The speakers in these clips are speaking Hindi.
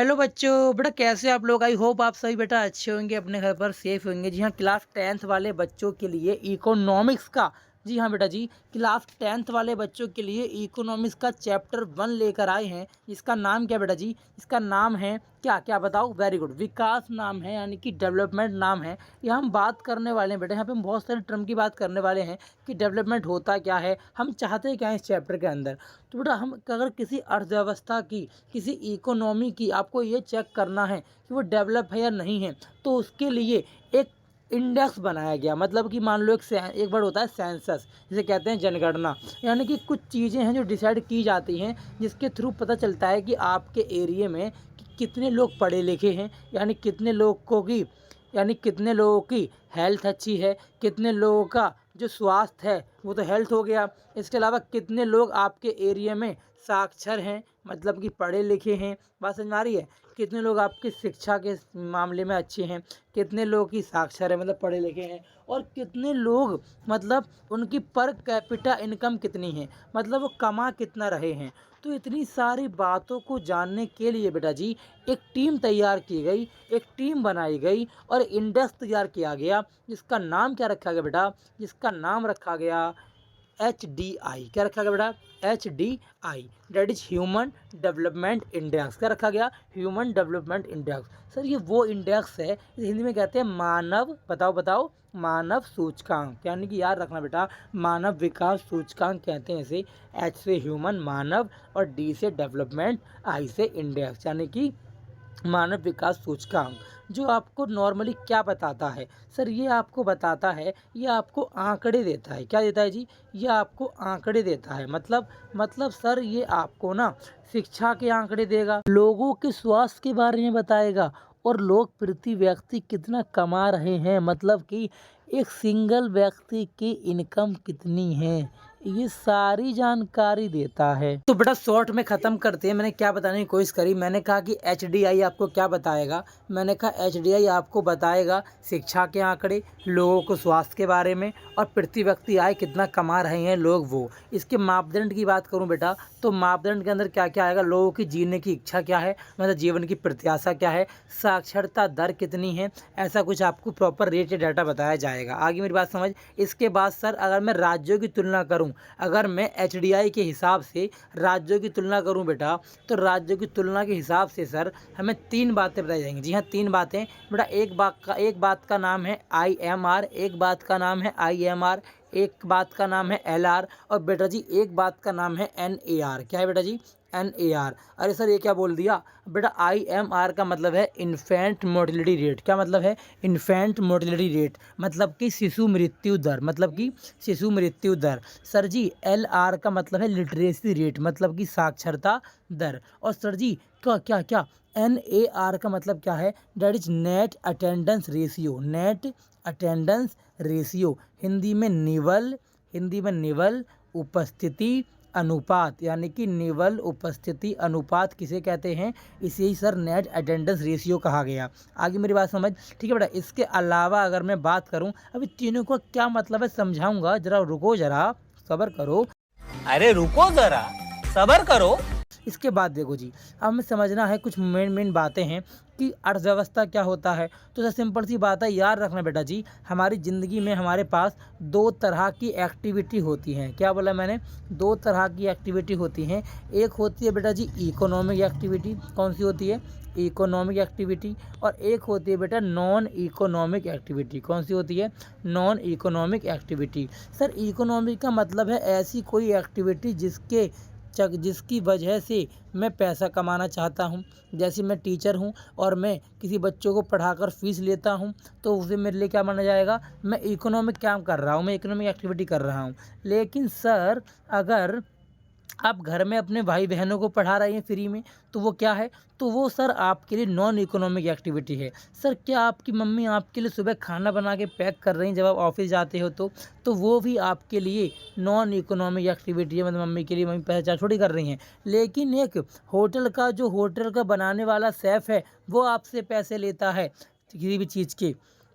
हेलो बच्चों, बेटा कैसे आप लोग। आई होप आप सभी बेटा अच्छे होंगे, अपने घर पर सेफ होंगे। जी हाँ, क्लास 10th वाले बच्चों के लिए इकोनॉमिक्स का, जी हाँ बेटा जी, क्लास 10th वाले बच्चों के लिए इकोनॉमिक्स का चैप्टर 1 लेकर आए हैं। इसका नाम क्या बेटा जी, इसका नाम है क्या क्या बताओ। वेरी गुड, विकास नाम है, यानी कि डेवलपमेंट नाम है। ये हम बात करने वाले हैं बेटा, यहाँ पे हम बहुत सारे टर्म की बात करने वाले हैं कि डेवलपमेंट होता क्या है, हम चाहते क्या है इस चैप्टर के अंदर। तो बेटा हम अगर किसी अर्थव्यवस्था की, किसी इकोनॉमी की आपको ये चेक करना है कि वो डेवलप है या नहीं है, तो उसके लिए एक इंडेक्स बनाया गया। मतलब कि मान लो एक वर्ड होता है सेंसस, जिसे कहते हैं जनगणना। यानी कि कुछ चीज़ें हैं जो डिसाइड की जाती हैं, जिसके थ्रू पता चलता है कि आपके एरिया में कितने लोग पढ़े लिखे हैं, यानी कितने लोगों की हेल्थ अच्छी है, कितने लोगों का जो स्वास्थ्य है वो तो हेल्थ हो गया। इसके अलावा कितने लोग आपके एरिया में साक्षर हैं, मतलब कि पढ़े लिखे हैं। बात समझ में आ रही है। कितने लोग आपकी शिक्षा के मामले में अच्छे हैं, कितने लोग की साक्षर है मतलब पढ़े लिखे हैं, और कितने लोग मतलब उनकी पर कैपिटा इनकम कितनी है, मतलब वो कमा कितना रहे हैं। तो इतनी सारी बातों को जानने के लिए बेटा जी एक टीम तैयार की गई, एक टीम बनाई गई और इंडेक्स तैयार किया गया, जिसका नाम क्या रखा गया बेटा, जिसका नाम रखा गया HDI। क्या रखा गया बेटा, HDI, that is human development index. क्या रखा गया, ह्यूमन डेवलपमेंट इंडेक्स। सर ये वो इंडेक्स है, इसे हिंदी में कहते हैं मानव, बताओ बताओ, मानव सूचकांक। यानी कि याद रखना बेटा, मानव विकास सूचकांक कहते हैं इसे। H से ह्यूमन, मानव, और D से डेवलपमेंट, I से इंडेक्स, यानी कि मानव विकास सूचकांक। जो आपको नॉर्मली क्या बताता है सर, ये आपको बताता है, ये आपको आंकड़े देता है। क्या देता है जी, ये आपको आंकड़े देता है। मतलब सर ये आपको ना शिक्षा के आंकड़े देगा, लोगों के स्वास्थ्य के बारे में बताएगा, और लोग प्रति व्यक्ति कितना कमा रहे हैं, मतलब कि एक सिंगल व्यक्ति की इनकम कितनी है, ये सारी जानकारी देता है। तो बेटा शॉर्ट में ख़त्म करते हैं। मैंने क्या बताने की कोशिश करी, मैंने कहा कि HDI आपको क्या बताएगा। मैंने कहा HDI आपको बताएगा शिक्षा के आंकड़े, लोगों को स्वास्थ्य के बारे में, और प्रति व्यक्ति आय कितना कमा रहे हैं लोग वो। इसके मापदंड की बात करूं बेटा, तो मापदंड के अंदर क्या क्या आएगा, लोगों की जीने की इच्छा क्या है, मतलब जीवन की प्रत्याशा क्या है, साक्षरता दर कितनी है, ऐसा कुछ आपको प्रॉपर रेट या डाटा बताया जाएगा। आगे मेरी बात समझ। इसके बाद सर अगर मैं राज्यों की तुलना करूं, अगर मैं HDI के हिसाब से राज्यों की तुलना करूं बेटा, तो राज्यों की तुलना के हिसाब से सर हमें 3 बातें बताई जाएंगी। जी हाँ, 3 बातें बेटा। एक बात का नाम है IMR, एक बात का नाम है IMR, एक बात का नाम है LR, और बेटा जी एक बात का नाम है NAR। क्या है बेटा जी, NAR। अरे सर ये क्या बोल दिया बेटा, IMR का मतलब है इन्फेंट मोर्टेलिटी रेट। क्या मतलब है, इन्फेंट मोर्टेलिटी रेट, मतलब कि शिशु मृत्यु दर, मतलब कि शिशु मृत्यु दर। सर जी LR का मतलब है लिटरेसी रेट, मतलब कि साक्षरता दर। और सर जी क्या क्या क्या NAR का मतलब क्या है, that is net attendance ratio, net attendance ratio, Hindi में निवल उपस्थिति अनुपात, यानी कि निवल उपस्थिति अनुपात किसे कहते हैं, इसे ही सर नेट अटेंडेंस रेशियो कहा गया। आगे मेरी बात समझ, ठीक है बेटा। इसके अलावा अगर मैं बात करूं, अभी तीनों का क्या मतलब है समझाऊंगा, जरा रुको, जरा सब्र करो। अरे रुको जरा, सबर करो। इसके बाद देखो जी, अब हमें समझना है कुछ मेन बातें हैं कि अर्थव्यवस्था क्या होता है। तो सर सिंपल सी बात है, याद रखना बेटा जी, हमारी ज़िंदगी में हमारे पास 2 तरह की एक्टिविटी होती हैं। क्या बोला मैंने, 2 तरह की एक्टिविटी होती हैं। एक होती है बेटा जी इकोनॉमिक एक्टिविटी। कौन सी होती है, इकोनॉमिक एक्टिविटी। और एक होती है बेटा नॉन इकोनॉमिक एक्टिविटी। कौन सी होती है, non economic activity. Sir economic का मतलब है ऐसी कोई एक्टिविटी जिसकी वजह से मैं पैसा कमाना चाहता हूँ। जैसे मैं टीचर हूँ और मैं किसी बच्चों को पढ़ाकर फीस लेता हूँ, तो उसे मेरे लिए क्या माना जाएगा, मैं इकोनॉमिक काम कर रहा हूँ, मैं इकोनॉमिक एक्टिविटी कर रहा हूँ। लेकिन सर अगर आप घर में अपने भाई बहनों को पढ़ा रहे हैं फ्री में, तो वो क्या है, तो वो सर आपके लिए नॉन इकोनॉमिक एक्टिविटी है। सर क्या आपकी मम्मी आपके लिए सुबह खाना बना के पैक कर रही हैं जब आप ऑफिस जाते हो, तो वो भी आपके लिए नॉन इकोनॉमिक एक्टिविटी है। मतलब मम्मी के लिए मम्मी पैसा चार्ज थोड़ी कर रही हैं। लेकिन एक होटल का बनाने वाला शेफ़ है, वो आपसे पैसे लेता है किसी भी चीज़ के,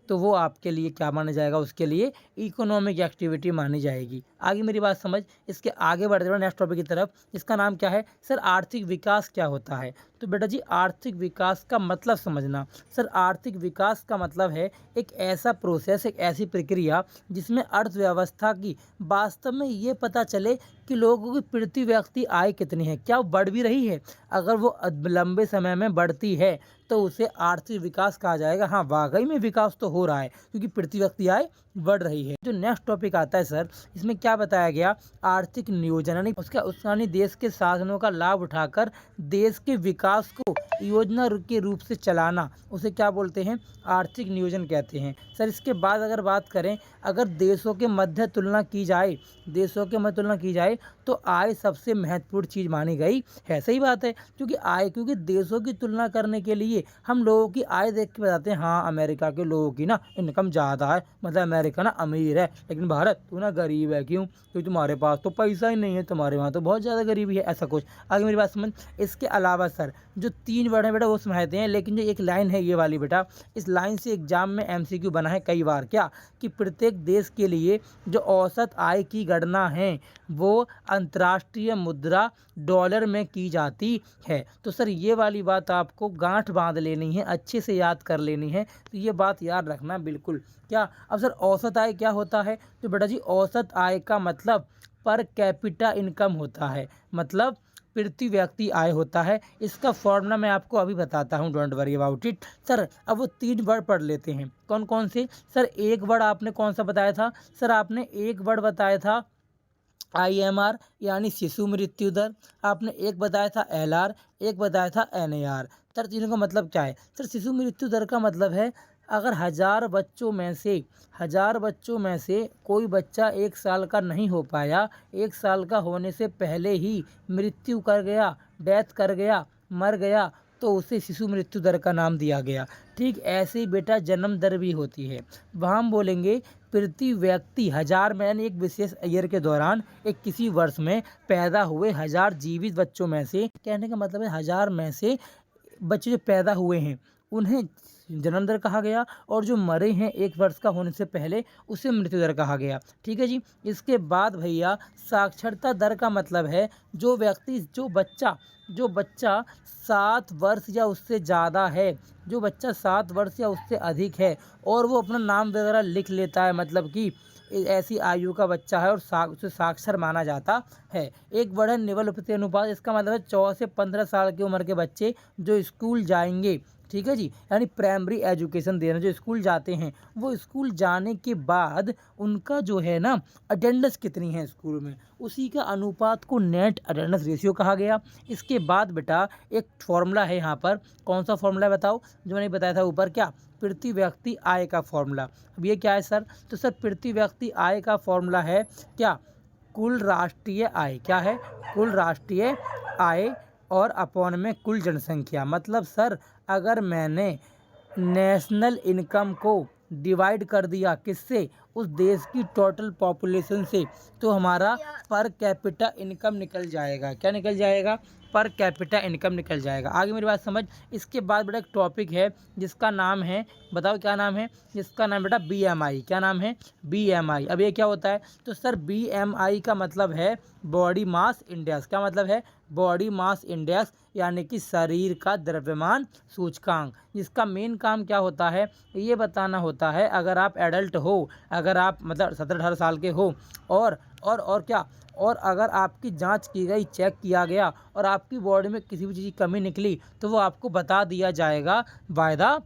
तो वो आपके लिए क्या माना जाएगा, उसके लिए इकोनॉमिक एक्टिविटी मानी जाएगी। आगे मेरी बात समझ। इसके आगे बढ़ते हुए नेक्स्ट टॉपिक की तरफ, इसका नाम क्या है सर, आर्थिक विकास क्या होता है। तो बेटा जी आर्थिक विकास का मतलब समझना। सर आर्थिक विकास का मतलब है एक ऐसा प्रोसेस, एक ऐसी प्रक्रिया जिसमें अर्थव्यवस्था की वास्तव में ये पता चले कि लोगों की प्रति व्यक्ति आय कितनी है, क्या वो बढ़ भी रही है। अगर वो लंबे समय में बढ़ती है तो उसे आर्थिक विकास कहा जाएगा। हाँ वाकई में विकास तो हो रहा है क्योंकि प्रति व्यक्ति आय बढ़ रही है। जो नेक्स्ट टॉपिक आता है सर, इसमें क्या बताया गया, आर्थिक नियोजन यानी उसका देश के साधनों का लाभ उठाकर देश के विकास को योजना के रूप से चलाना, उसे क्या बोलते हैं, आर्थिक नियोजन कहते हैं। सर इसके बाद अगर बात करें, अगर देशों के मध्य तुलना की जाए, देशों के मध्य तुलना की जाए तो आय सबसे महत्वपूर्ण चीज़ मानी गई है। सही बात है, क्योंकि देशों की तुलना करने के लिए हम लोगों की आय देख के बताते हैं, हाँ अमेरिका के लोगों की ना इनकम ज़्यादा है, मतलब अमेरिका ना अमीर है, लेकिन भारत तू ना गरीब है। क्यों? क्योंकि तुम्हारे पास तो पैसा ही नहीं है, तुम्हारे वहाँ तो बहुत ज़्यादा गरीबी है, ऐसा कुछ। आगे मेरी बात समझ। इसके अलावा सर जो 3 वर्ड हैं बेटा वो समझते हैं, लेकिन जो एक लाइन है ये वाली बेटा, इस लाइन से एग्जाम में MCQ बना है कई बार, क्या कि प्रत्येक देश के लिए जो औसत आय की गणना है वो अंतर्राष्ट्रीय मुद्रा डॉलर में की जाती है। तो सर ये वाली बात आपको गांठ बांध लेनी है, अच्छे से याद कर लेनी है, तो ये बात याद रखना बिल्कुल। क्या अब सर औसत आय क्या होता है, तो बेटा जी औसत आय का मतलब पर कैपिटा इनकम होता है, मतलब प्रति व्यक्ति आय होता है। इसका फॉर्मूला मैं आपको अभी बताता हूँ, don't worry about it. Sir अब वो 3 वर्ड पढ़ लेते हैं, कौन कौन से। सर एक वर्ड आपने कौन सा बताया था, सर आपने एक वर्ड बताया था IMR यानी शिशु मृत्यु दर, आपने एक बताया था LR, एक बताया था NAR। सर तीनों का मतलब क्या है। सर शिशु मृत्यु दर का मतलब है अगर 1000 बच्चों में से कोई बच्चा 1 साल का नहीं हो पाया, 1 साल का होने से पहले ही मृत्यु कर गया, डेथ कर गया, मर गया, तो उसे शिशु मृत्यु दर का नाम दिया गया। ठीक ऐसे ही बेटा जन्म दर भी होती है, वहाँ हम बोलेंगे प्रति व्यक्ति 1000 में, यानी एक विशेष ईयर के दौरान एक किसी वर्ष में पैदा हुए 1000 जीवित बच्चों में से, कहने का मतलब है 1000 में से बच्चे जो पैदा हुए हैं उन्हें जन्म दर कहा गया, और जो मरे हैं 1 वर्ष का होने से पहले उसे मृत्यु दर कहा गया। ठीक है जी। इसके बाद भैया साक्षरता दर का मतलब है जो बच्चा 7 वर्ष या उससे ज़्यादा है, जो बच्चा 7 वर्ष या उससे अधिक है और वो अपना नाम वगैरह लिख लेता है, मतलब कि ऐसी आयु का बच्चा है और उसे साक्षर माना जाता है। एक बड़ा निवल उपति अनुपात, इसका मतलब है 14 से 15 साल की उम्र के बच्चे जो स्कूल जाएंगे, ठीक है जी, यानी प्राइमरी एजुकेशन देना, जो स्कूल जाते हैं वो स्कूल जाने के बाद उनका जो है ना अटेंडेंस कितनी है स्कूल में, उसी का अनुपात को नेट अटेंडेंस रेशियो कहा गया। इसके बाद बेटा एक फॉर्मूला है यहाँ पर, कौन सा फॉर्मूला है बताओ, जो मैंने बताया था ऊपर, क्या प्रति व्यक्ति आय का फॉर्मूला। अब ये क्या है सर, तो सर प्रति व्यक्ति आय का फॉर्मूला है क्या, कुल राष्ट्रीय आय, क्या है, कुल राष्ट्रीय आय और अपॉन में कुल जनसंख्या। मतलब सर अगर मैंने नेशनल इनकम को डिवाइड कर दिया किससे, उस देश की टोटल पॉपुलेशन से, तो हमारा पर कैपिटा इनकम निकल जाएगा। क्या निकल जाएगा, पर कैपिटा इनकम निकल जाएगा। आगे मेरी बात समझ। इसके बाद बेटा एक टॉपिक है जिसका नाम है, बताओ क्या नाम है, जिसका नाम बेटा BMI। क्या नाम है, BMI। अब ये क्या होता है, तो सर BMI का मतलब है बॉडी मास इंडेक्स। क्या मतलब है, बॉडी मास इंडेक्स, यानी कि शरीर का द्रव्यमान सूचकांक, जिसका मेन काम क्या होता है, ये बताना होता है अगर आप एडल्ट हो, अगर आप मतलब 17-18 साल के हो, और क्या, और अगर आपकी जांच की गई, चेक किया गया और आपकी बॉडी में किसी भी चीज़ की कमी निकली तो वो आपको बता दिया जाएगा by the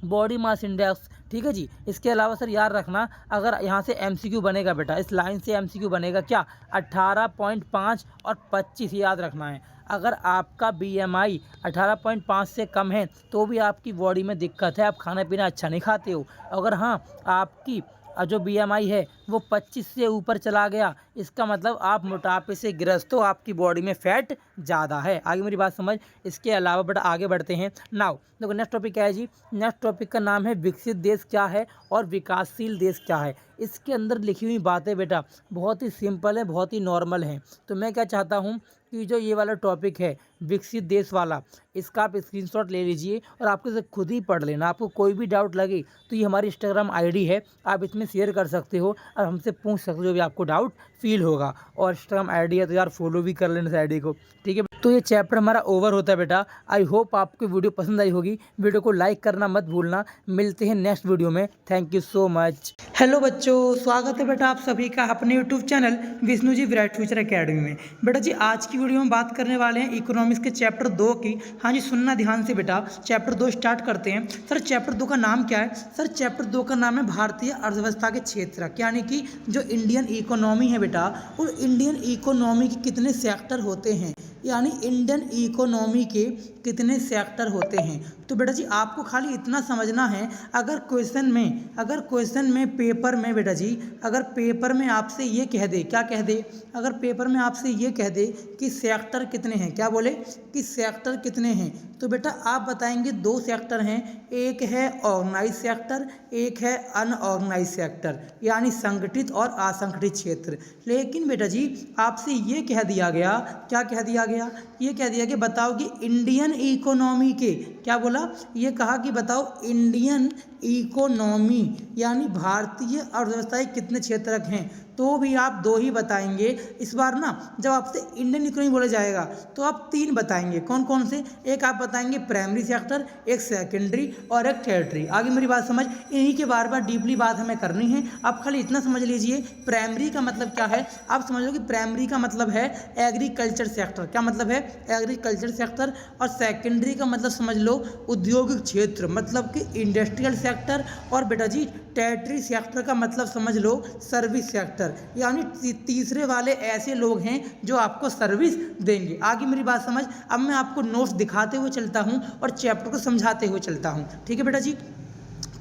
body mass index. ठीक है जी। इसके अलावा सर याद रखना, अगर यहाँ से MCQ बनेगा बेटा, इस लाइन से MCQ बनेगा क्या, 18.5 और 25 याद रखना है। अगर आपका BMI 18.5 से कम है तो भी आपकी बॉडी में दिक्कत है, आप खाना पीना अच्छा नहीं खाते हो। अगर हाँ आपकी जो BMI है वो 25 से ऊपर चला गया, इसका मतलब आप मोटापे से ग्रस्त हो, आपकी बॉडी में फैट ज़्यादा है। आगे मेरी बात समझ। इसके अलावा बेटा आगे बढ़ते हैं। नाउ देखो नेक्स्ट टॉपिक क्या है जी, नेक्स्ट टॉपिक का नाम है विकसित देश क्या है और विकासशील देश क्या है। इसके अंदर लिखी हुई बातें बेटा बहुत ही सिंपल है, बहुत ही नॉर्मल हैं। तो मैं क्या चाहता हूँ कि जो ये वाला टॉपिक है विकसित देश वाला, इसका आप स्क्रीनशॉट ले लीजिए और आपके से खुद ही पढ़ लेना। आपको कोई भी डाउट लगे तो ये हमारी इंस्टाग्राम आईडी है, आप इसमें शेयर कर सकते हो और हमसे पूछ सकते हो जो भी आपको डाउट फील होगा। और इंस्टाग्राम आईडी है तो यार फॉलो भी कर लेना इस आईडी को, ठीक है। तो ये चैप्टर हमारा ओवर होता है बेटा। आई होप आपको वीडियो पसंद आई होगी। वीडियो को लाइक करना मत भूलना। मिलते हैं नेक्स्ट वीडियो में। Thank you so much. Hello बच्चों, स्वागत है बेटा आप सभी का अपने YouTube channel Vishnu ji bright future academy में। बेटा जी आज की वीडियो में बात करने वाले हैं इकोनॉमिक्स के चैप्टर 2 की। हाँ जी सुनना ध्यान से बेटा, चैप्टर 2 स्टार्ट करते हैं। सर चैप्टर 2 का नाम क्या है? सर चैप्टर 2 का नाम है भारतीय अर्थव्यवस्था के क्षेत्र, यानी कि जो इंडियन इकोनॉमी है बेटा, और इंडियन इकोनॉमी के कितने सेक्टर होते हैं, यानी इंडियन इकोनॉमी के कितने सेक्टर होते हैं। तो बेटा जी आपको खाली इतना समझना है, अगर क्वेश्चन में पेपर में बेटा जी, अगर पेपर में आपसे ये कह दे, क्या कह दे, अगर पेपर में आपसे ये कह दे कि सेक्टर कितने हैं, क्या बोले कि सेक्टर कितने हैं, तो बेटा आप बताएंगे 2 सेक्टर हैं। एक है ऑर्गेनाइज सेक्टर, एक है अनऑर्गेनाइज सेक्टर, यानी संगठित और असंगठित क्षेत्र। लेकिन बेटा जी आपसे ये कह दिया गया, क्या कह दिया गया, ये कह दिया कि बताओ कि इंडियन इकोनॉमी के, क्या बोला, ये कहा कि बताओ इंडियन इकोनॉमी यानी भारतीय अर्थव्यवस्था के कितने क्षेत्रक हैं, तो भी आप 2 ही बताएंगे। इस बार ना जब आपसे इंडियन इकोनॉमी बोला जाएगा तो आप 3 बताएंगे। कौन कौन से? एक आप बताएंगे प्राइमरी सेक्टर, एक सेकेंडरी और एक टर्टियरी। आगे मेरी बात समझ, इन्हीं के बार बार डीपली बात हमें करनी है। आप खाली इतना समझ लीजिए, प्राइमरी का मतलब क्या है। आप समझ लो कि प्राइमरी का मतलब है एग्रीकल्चर सेक्टर। क्या मतलब है? Agriculture sector. और सेकेंडरी का मतलब समझ लो औद्योगिक क्षेत्र, मतलब कि इंडस्ट्रियल सेक्टर। और बेटा जी टर्टियरी सेक्टर का मतलब समझ लो सर्विस सेक्टर, यानी तीसरे वाले ऐसे लोग हैं जो आपको सर्विस देंगे। आगे मेरी बात समझ। अब मैं आपको नोट्स दिखाते हुए चलता हूं और चैप्टर को समझाते हुए चलता हूं, ठीक है बेटा जी।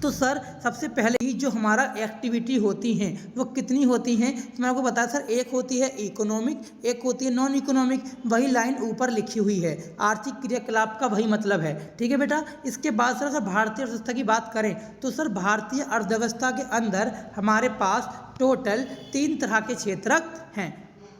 तो सर सबसे पहले ही जो हमारा एक्टिविटी होती हैं वो कितनी होती हैं, तो मैं आपको बताया सर, एक होती है इकोनॉमिक, एक होती है नॉन इकोनॉमिक। वही लाइन ऊपर लिखी हुई है, आर्थिक क्रियाकलाप का वही मतलब है, ठीक है बेटा। इसके बाद सर अगर भारतीय अर्थव्यवस्था की बात करें तो सर भारतीय अर्थव्यवस्था के अंदर हमारे पास टोटल 3 तरह के क्षेत्रक हैं।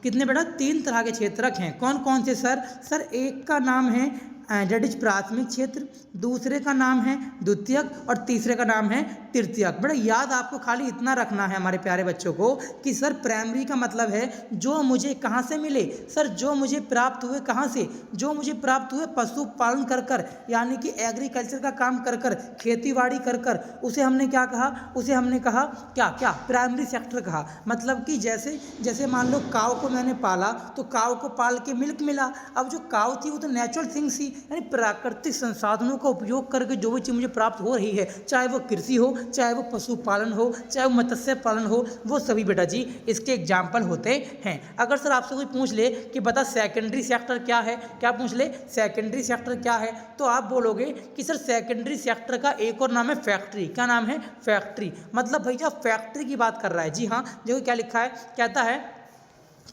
कितने बेटा? 3 तरह के क्षेत्रक हैं। कौन कौन से सर? सर एक का नाम है डेट इज प्राथमिक क्षेत्र, दूसरे का नाम है द्वितीयक और तीसरे का नाम है तृतीयक। बड़ा याद आपको खाली इतना रखना है हमारे प्यारे बच्चों को कि सर प्राइमरी का मतलब है जो मुझे कहाँ से मिले, सर जो मुझे प्राप्त हुए, कहाँ से? जो मुझे प्राप्त हुए पशुपालन कर कर, यानी कि एग्रीकल्चर का काम कर कर, खेती कर कर, उसे हमने क्या कहा? उसे हमने कहा क्या क्या प्राइमरी सेक्टर कहा। मतलब कि जैसे मान लो काव को मैंने पाला तो काव को पाल के मिल्क मिला। अब जो काव थी वो तो नेचुरल थिंग थी, यानी प्राकृतिक संसाधनों का उपयोग करके जो भी चीज़ मुझे प्राप्त हो रही है, चाहे वो कृषि हो, चाहे वो पशुपालन हो, चाहे वो मत्स्य पालन हो, वो सभी बेटा जी इसके एग्जाम्पल होते हैं। अगर सर आपसे कोई पूछ ले कि बता सेकेंडरी सेक्टर क्या है, क्या पूछ ले सेकेंडरी सेक्टर क्या है, तो आप बोलोगे कि सर सेकेंडरी सेक्टर का एक और नाम है फैक्ट्री। क्या नाम है? फैक्ट्री। मतलब भैया फैक्ट्री की बात कर रहा है। जी हाँ, देखो क्या लिखा है, कहता है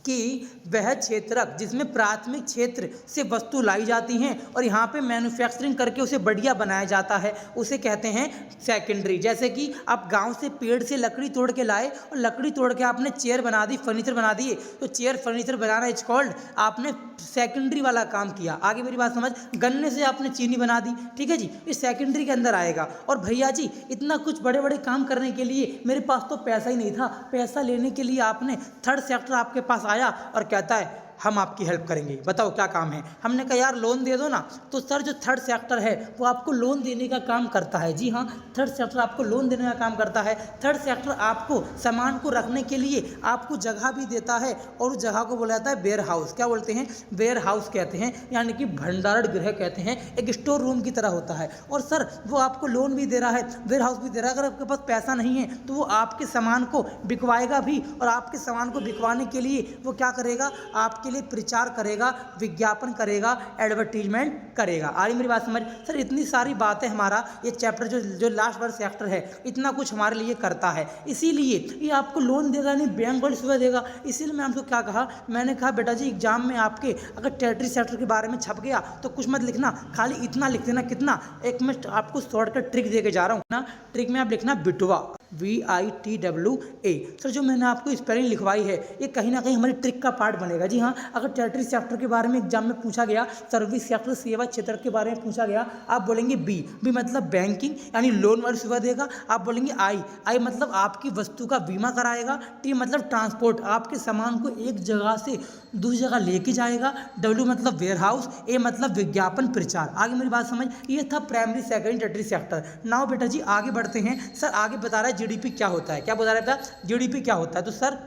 कि वह क्षेत्रक जिसमें प्राथमिक क्षेत्र से वस्तु लाई जाती हैं और यहाँ पे मैन्युफैक्चरिंग करके उसे बढ़िया बनाया जाता है, उसे कहते हैं सेकेंडरी। जैसे कि आप गांव से पेड़ से लकड़ी तोड़ के लाए और लकड़ी तोड़ के आपने चेयर बना दी, फर्नीचर बना दिए, तो chair furniture banana is called, आपने सेकेंडरी वाला काम किया। आगे मेरी बात समझ। गन्ने से आपने चीनी बना दी, ठीक है जी, ये सेकेंडरी के अंदर आएगा। और भैया जी इतना कुछ बड़े बड़े काम करने के लिए मेरे पास तो पैसा ही नहीं था, पैसा लेने के लिए आपने थर्ड सेक्टर आपके पास आया और कहता है हम आपकी हेल्प करेंगे, बताओ क्या काम है। हमने कहा यार लोन दे दो ना। तो सर जो थर्ड सेक्टर है वो आपको लोन देने का काम करता है। जी हाँ, थर्ड सेक्टर आपको लोन देने का काम करता है। थर्ड सेक्टर आपको सामान को रखने के लिए आपको जगह भी देता है और उस जगह को बोला जाता है वेयर हाउस। क्या बोलते हैं? वेयर हाउस कहते हैं, यानी कि भंडारण गृह कहते हैं, एक स्टोर रूम की तरह होता है। और सर वो आपको लोन भी दे रहा है, वेयर हाउस भी दे रहा है। अगर आपके पास पैसा नहीं है तो वो आपके सामान को बिकवाएगा भी, और आपके सामान को बिकवाने के लिए वो क्या करेगा? आपके लिए प्रचार करेगा, विज्ञापन करेगा, एडवर्टीजमेंट करेगा। आ रही मेरी बात समझ? सर इतनी सारी बातें हमारा ये चैप्टर जो लास्ट वर्ड सेक्टर है इतना कुछ हमारे लिए करता है। इसीलिए ये आपको लोन देगा नहीं, बैंक वाली सुविधा देगा। इसीलिए मैं आपको क्या कहा, मैंने कहा बेटा जी एग्जाम में आपके अगर टेरिटरी सेक्टर के बारे में छप गया तो कुछ मत लिखना, खाली इतना लिख देना। कितना? एक मैं आपको शॉर्टकट ट्रिक दे के जा रहा हूँ ना, ट्रिक में आप लिखना बिटवा। VITWA। सर जो मैंने आपको स्पेलिंग लिखवाई है ये कहीं ना कहीं हमारी ट्रिक का पार्ट बनेगा। जी हाँ, अगर टेरिटरी सेक्टर के बारे में एग्जाम में पूछा गया, सर्विस सेक्टर सेवा क्षेत्र के बारे में पूछा गया, आप बोलेंगे बी मतलब बैंकिंग यानी लोन वाली सुविधा देगा। आप बोलेंगे आई मतलब आपकी वस्तु का बीमा कराएगा। टी मतलब ट्रांसपोर्ट, आपके सामान को एक जगह से दूसरी जगह लेके जाएगा। डब्ल्यू मतलब वेयर हाउस। ए मतलब विज्ञापन प्रचार। आगे मेरी बात समझ, ये था primary secondary Tartary sector. Now बेटा जी आगे बढ़ते हैं। सर आगे बता रहा है जीडीपी क्या होता है, क्या बता रहा था जीडीपी क्या होता है। तो सर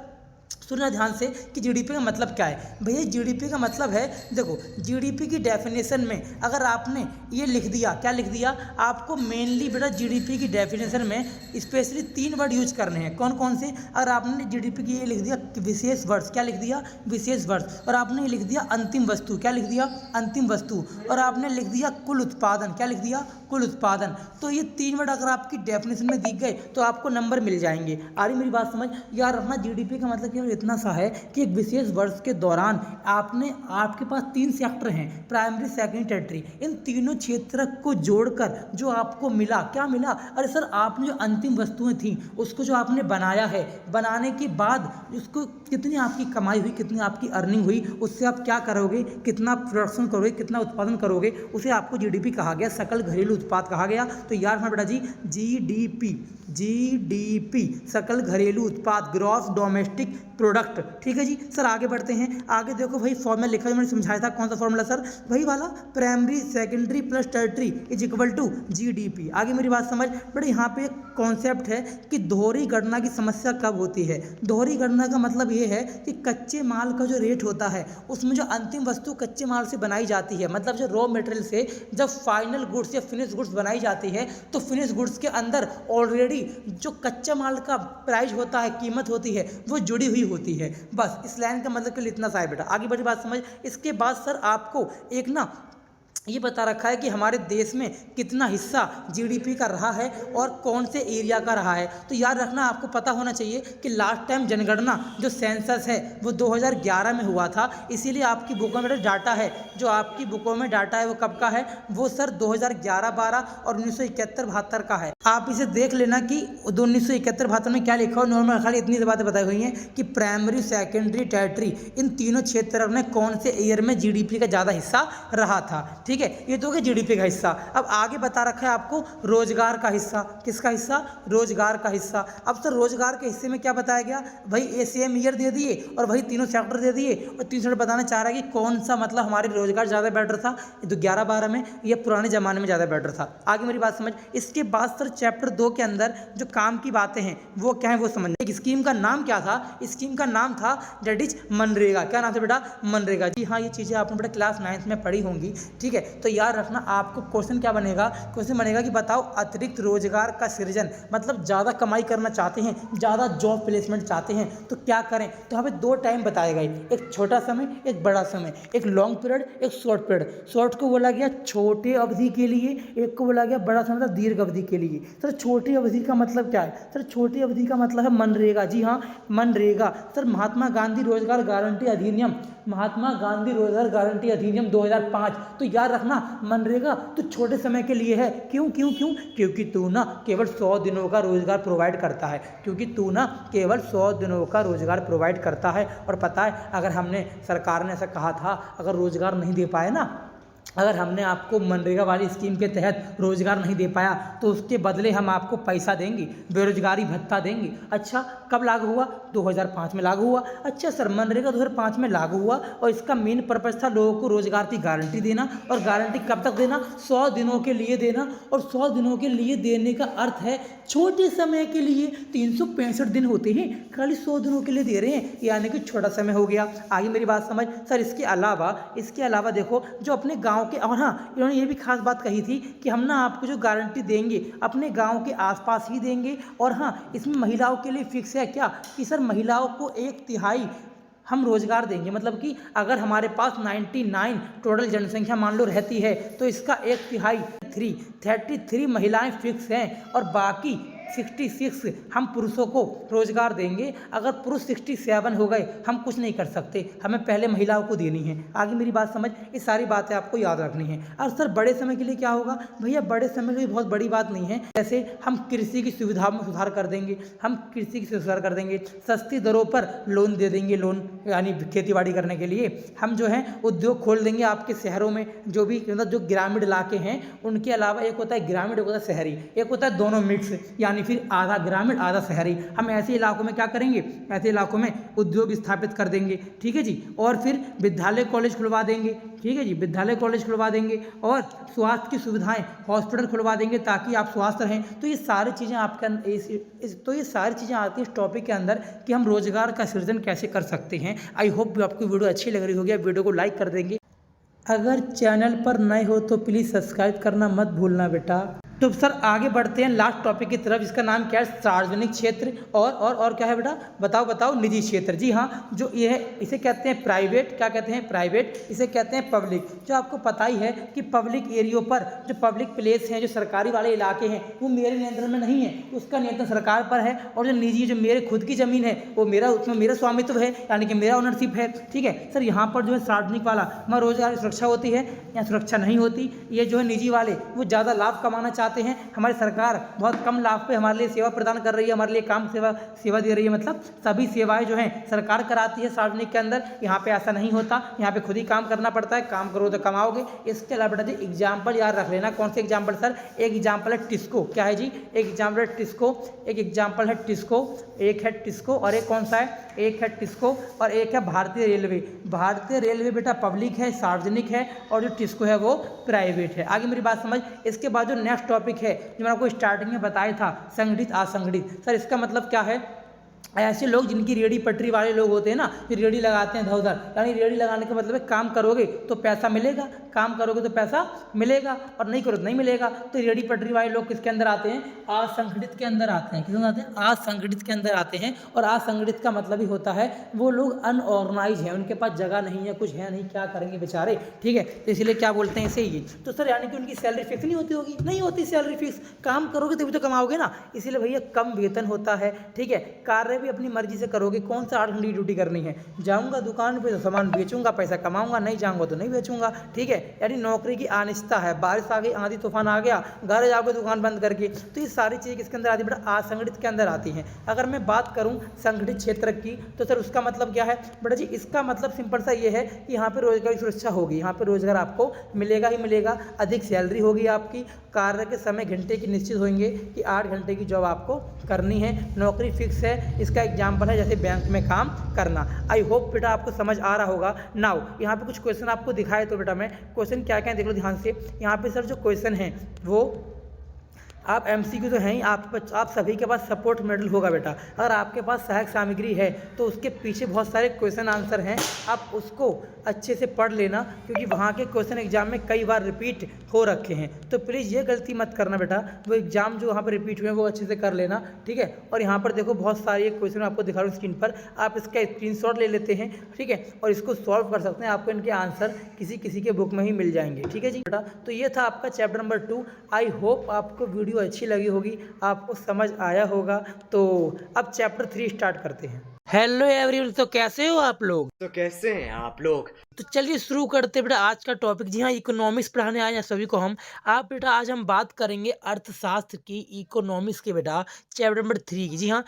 सुनना ध्यान से कि जीडीपी का मतलब क्या है। भैया जीडीपी का मतलब है, देखो जीडीपी की डेफिनेशन में अगर आपने ये लिख दिया, क्या लिख दिया, आपको मेनली बेटा जीडीपी की डेफिनेशन में स्पेशली 3 वर्ड यूज करने हैं। कौन कौन से, अगर आपने जीडीपी की ये लिख दिया विशेष वर्ष, क्या लिख दिया विशेष वर्ष, और आपने ये लिख दिया अंतिम वस्तु, क्या लिख दिया अंतिम वस्तु, और आपने लिख दिया कुल उत्पादन, क्या लिख दिया कुल उत्पादन। तो ये 3 वर्ड अगर आपकी डेफिनेशन में दिख गए तो आपको नंबर मिल जाएंगे। आ रही मेरी बात समझ। यार रखना जीडीपी का मतलब केवल इतना सा है कि एक विशेष वर्ष के दौरान आपके पास 3 सेक्टर हैं, प्राइमरी सेकेंडरी टर्टरी। इन तीनों क्षेत्र को जोड़कर जो आपको मिला, क्या मिला, अरे सर आपने जो अंतिम वस्तुएं थी उसको जो आपने बनाया है, बनाने के बाद उसको कितनी आपकी कमाई हुई, कितनी आपकी अर्निंग हुई, उससे आप क्या करोगे, कितना प्रोडक्शन करोगे, कितना उत्पादन करोगे, उसे आपको जीडीपी कहा गया, सकल घरेलू उत्पाद कहा गया। तो यार हाँ बेटा जी जीडीपी सकल घरेलू उत्पाद, ग्रॉस डोमेस्टिक प्रोडक्ट। ठीक है जी। सर आगे बढ़ते हैं। आगे देखो भाई फॉर्मूला लिखा जो मैंने समझाया था, कौन सा फॉर्मूला सर, वही वाला primary secondary plus tertiary is equal to GDP. आगे मेरी बात समझ। बड़े यहाँ पे एक कॉन्सेप्ट है कि दोहरी गणना की समस्या कब होती है। दोहरी गणना का मतलब ये है कि कच्चे माल का जो रेट होता है उसमें जो अंतिम वस्तु कच्चे माल से बनाई जाती है, मतलब जो रॉ मटेरियल से जब फाइनल गुड्स या फिनिश गुड्स बनाई जाती है तो फिनिश गुड्स के अंदर ऑलरेडी जो कच्चा माल का प्राइस होता है, कीमत होती है, वो जुड़ी हुई होती है। बस इस लाइन का मतलब कि इतना सा है बेटा। आगे बड़ी बात समझ। इसके बाद सर आपको एक ना ये बता रखा है कि हमारे देश में कितना हिस्सा जीडीपी का रहा है और कौन से एरिया का रहा है। तो याद रखना, आपको पता होना चाहिए कि लास्ट टाइम जनगणना जो सेंसस है वो 2011 में हुआ था। इसीलिए आपकी बुकों में डाटा है, जो आपकी बुकों में डाटा है वो कब का है, वो सर 2011-12 और 1971-72 का है। आप इसे देख लेना कि 1971-72 में क्या लिखा हो। नॉर्मल खाली इतनी बातें बताई हुई हैं कि प्राइमरी सेकेंडरी टर्टरी इन तीनों क्षेत्रों में कौन से ईयर में जीडीपी का ज़्यादा हिस्सा रहा था। ठीक है, ये तो हो गया जीडीपी का हिस्सा। अब आगे बता रखा है आपको रोजगार का हिस्सा। किसका हिस्सा, रोजगार का हिस्सा। अब सर रोजगार के हिस्से में क्या बताया गया, भाई एसीएम ईयर दे दिए और वही तीनों सेक्टर दे दिए, और तीसरा बताना चाह रहा है कि कौन सा मतलब हमारे रोजगार ज़्यादा बेटर था, तो 11-12 में या पुराने ज़माने में ज़्यादा बेटर था। आगे मेरी बात समझ। इसके बाद सर चैप्टर 2 के अंदर जो काम की बातें हैं वो क्या है वो समझ। एक स्कीम का नाम क्या था, स्कीम का नाम था डेट इज मनरेगा। क्या नाम था बेटा, मनरेगा। जी हाँ, ये चीज़ें आपने बेटा क्लास 9th में पढ़ी होंगी। ठीक है, तो याद रखना आपको क्वेश्चन क्या बनेगा, क्वेश्चन बनेगा कि बताओ अतिरिक्त रोजगार का सृजन, मतलब ज़्यादा कमाई करना चाहते हैं, ज़्यादा जॉब प्लेसमेंट चाहते हैं तो क्या करें। तो हमें 2 टाइम बताए गए, एक छोटा समय एक बड़ा समय, एक लॉन्ग पीरियड एक शॉर्ट पीरियड। शॉर्ट को बोला गया छोटे अवधि के लिए, एक को बोला गया बड़ा समय था दीर्घ अवधि के लिए। सर छोटी अवधि का मतलब क्या है, सर छोटी अवधि का मतलब है मनरेगा। जी हाँ, मनरेगा। सर महात्मा गांधी रोजगार गारंटी अधिनियम, महात्मा गांधी रोजगार गारंटी अधिनियम 2005। तो याद रखना मनरेगा तो छोटे समय के लिए है। क्यों क्यों क्यों, क्योंकि तू ना केवल 100 दिनों का रोजगार प्रोवाइड करता है, क्योंकि तू ना केवल 100 दिनों का रोजगार प्रोवाइड करता है। और पता है अगर हमने, सरकार ने ऐसा कहा था, अगर रोजगार नहीं दे पाए ना, अगर हमने आपको मनरेगा वाली स्कीम के तहत रोजगार नहीं दे पाया तो उसके बदले हम आपको पैसा देंगे, बेरोजगारी भत्ता देंगे। अच्छा कब लागू हुआ, 2005 में लागू हुआ। अच्छा सर मनरेगा 2005 में लागू हुआ और इसका मेन पर्पज था लोगों को रोजगार की गारंटी देना। और गारंटी कब तक देना, 100 दिनों के लिए देना। और 100 दिनों के लिए देने का अर्थ है छोटे समय के लिए 365 दिन होते हैं, खाली 100 दिनों के लिए दे रहे हैं, यानी कि छोटा समय हो गया। आगे मेरी बात समझ। सर इसके अलावा देखो जो अपने गाँव के, और हाँ इन्होंने ये भी खास बात कही थी कि हम ना आपको जो गारंटी देंगे अपने गांव के आसपास ही देंगे। और हाँ इसमें महिलाओं के लिए फिक्स है क्या कि सर महिलाओं को 1/3 हम रोजगार देंगे। मतलब कि अगर हमारे पास 99 टोटल जनसंख्या मान लो रहती है तो इसका 1/3 33 महिलाएं फिक्स हैं और बाकी 66 हम पुरुषों को रोजगार देंगे। अगर पुरुष 67 हो गए हम कुछ नहीं कर सकते, हमें पहले महिलाओं को देनी है। आगे मेरी बात समझ, ये सारी बातें आपको याद रखनी है। और सर बड़े समय के लिए क्या होगा? भैया बड़े समय के लिए बहुत बड़ी बात नहीं है। जैसे हम कृषि की सुविधा में सुधार कर देंगे, हम कृषि की सुधार कर देंगे, सस्ती दरों पर लोन दे देंगे, लोन यानी खेती बाड़ी करने के लिए हम जो है उद्योग खोल देंगे आपके शहरों में। जो भी मतलब जो ग्रामीण इलाके हैं उनके अलावा, एक होता है ग्रामीण, एक होता है शहरी, एक होता है दोनों मिक्स, यानी फिर आधा ग्रामीण आधा शहरी। हम ऐसे इलाकों में क्या करेंगे? ऐसे इलाकों में उद्योग स्थापित कर देंगे, ठीक है जी। और फिर विद्यालय कॉलेज खुलवा देंगे, ठीक है जी, विद्यालय कॉलेज खुलवा देंगे। और स्वास्थ्य की सुविधाएं, हॉस्पिटल खुलवा देंगे ताकि आप स्वस्थ रहें। तो ये सारी चीज़ें आपके तो ये सारी चीज़ें आती हैं इस टॉपिक के अंदर कि हम रोजगार का सृजन कैसे कर सकते हैं। आई होप आपको वीडियो अच्छी लग रही होगी, आप वीडियो को लाइक कर देंगे। अगर चैनल पर नए हो तो प्लीज़ सब्सक्राइब करना मत भूलना बेटा। तो सर आगे बढ़ते हैं लास्ट टॉपिक की तरफ, इसका नाम क्या है? सार्वजनिक क्षेत्र और क्या है बेटा? बताओ निजी क्षेत्र। जी हाँ, जो ये है इसे कहते हैं प्राइवेट। क्या कहते हैं? प्राइवेट। इसे कहते हैं पब्लिक। जो आपको पता ही है कि पब्लिक एरियो पर जो पब्लिक प्लेस हैं, जो सरकारी वाले इलाके हैं, वो मेरे नियंत्रण में नहीं है, उसका नियंत्रण सरकार पर है। और जो निजी, जो मेरे खुद की ज़मीन है, वो मेरा, उसमें मेरा स्वामित्व है, यानी कि मेरा ओनरशिप है, ठीक है सर। यहाँ पर जो है सार्वजनिक वाला वहाँ रोजगार की सुरक्षा होती है, यहाँ सुरक्षा नहीं होती। ये जो है निजी वाले वो ज़्यादा लाभ कमाना चाहते हैं। हमारी सरकार बहुत कम लाभ पे हमारे लिए सेवा प्रदान कर रही है, हमारे लिए काम सेवा दे रही है, मतलब सभी सेवाएं जो हैं सरकार कराती है सार्वजनिक के अंदर। यहाँ पे ऐसा नहीं होता, यहाँ पे खुद ही काम करना पड़ता है। काम करो तो कमाओगे। इसके अलावा बेटा जी एग्जाम्पल याद रख लेना। कौन से एग्जाम्पल सर? एक एग्जाम्पल है टिस्को। क्या है जी? एक एग्जाम्पल है टिस्को, एक एग्जाम्पल है टिस्को, एक है टिस्को और एक कौन सा है? एक है टिस्को और एक है भारतीय रेलवे। भारतीय रेलवे बेटा पब्लिक है, सार्वजनिक है, और जो टिस्को है वो प्राइवेट है। आगे मेरी बात समझ। इसके बाद जो नेक्स्ट टॉपिक है जो मैंने आपको स्टार्टिंग में बताया था, संगठित असंगठित। सर इसका मतलब क्या है? ऐसे लोग जिनकी रेडी पटरी वाले लोग होते हैं ना, जो रेडी लगाते हैं उधर, यानी रेडी लगाने का मतलब है काम करोगे तो पैसा मिलेगा, काम करोगे तो पैसा मिलेगा, और नहीं करो तो नहीं मिलेगा। तो रेडी पटरी वाले लोग किसके अंदर आते हैं? असंगठित के अंदर आते हैं। किसके अंदर आते हैं? असंगठित के अंदर आते हैं। और असंगठित का मतलब ही होता है वो लोग अनऑर्गेनाइज हैं, उनके पास जगह नहीं है, कुछ है नहीं, क्या करेंगे बेचारे, ठीक है। तो इसलिए क्या बोलते हैं इसे ही। तो सर यानी कि उनकी सैलरी फिक्स नहीं होती होगी? नहीं होती सैलरी फिक्स, काम करोगे तभी तो कमाओगे ना, इसीलिए भैया कम वेतन होता है, ठीक है। कार्य भी अपनी मर्जी से करोगे। कौन सा 8 घंटे की ड्यूटी करनी है? जाऊंगा दुकान पे तो सामान बेचूंगा, पैसा कमाऊंगा, नहीं जाऊंगा तो नहीं बेचूंगा, ठीक है। यानी नौकरी की अनिश्चितता है। बारिश आ गई, आंधी तूफान आ गया, घर जाओगे दुकान बंद करके। तो ये सारी चीज़ें किसके अंदर आती है बेटा? असंगठित के अंदर आती हैं। अगर मैं बात करूं संगठित क्षेत्र की तो सर उसका मतलब क्या है बेटा जी? इसका मतलब सिंपल सा ये है कि यहाँ पे रोजगार की सुरक्षा होगी, यहाँ पे रोजगार आपको मिलेगा ही मिलेगा, अधिक सैलरी होगी आपकी, कार्य के समय घंटे की निश्चित होंगे कि 8 घंटे की जॉब आपको करनी है, नौकरी फिक्स है। इसका एग्जाम्पल है जैसे बैंक में काम करना। आई होप बेटा आपको समझ आ रहा होगा। नाउ यहाँ पे कुछ क्वेश्चन आपको दिखाए तो बेटा मैं क्वेश्चन क्या क्या देख लो ध्यान से। यहाँ पे सर जो क्वेश्चन है वो आप एमसीक्यू तो हैं ही, आप सभी के पास सपोर्ट मेडल होगा बेटा। अगर आपके पास सहायक सामग्री है तो उसके पीछे बहुत सारे क्वेश्चन आंसर हैं, आप उसको अच्छे से पढ़ लेना, क्योंकि वहाँ के क्वेश्चन एग्जाम में कई बार रिपीट हो रखे हैं। तो प्लीज़ ये गलती मत करना बेटा, वो एग्जाम जो वहाँ पर रिपीट हुए हैं वो अच्छे से कर लेना, ठीक है। और यहाँ पर देखो बहुत सारे क्वेश्चन आपको दिखा रहा हूँ स्क्रीन पर, आप इसका स्क्रीनशॉट ले लेते हैं, ठीक है, और इसको सॉल्व कर सकते हैं। आपको इनके आंसर किसी के बुक में ही मिल जाएंगे, ठीक है जी बेटा। तो ये था आपका चैप्टर नंबर 2। आई होप आपको वीडियो अच्छी लगी होगी, आपको समझ आया होगा। तो अब चैप्टर 3 स्टार्ट करते हैं। हेलो एवरीवन, तो कैसे हो आप लोग? तो कैसे हैं आप लोग? तो चलिए शुरू करते बेटा आज का टॉपिक। जी हाँ, इकोनॉमिक्स पढ़ाने आए हैं सभी को हम। आप बेटा आज हम बात करेंगे अर्थशास्त्र की, इकोनॉमिक्स के बेटा चैप्टर नंबर 3 की। जी हाँ,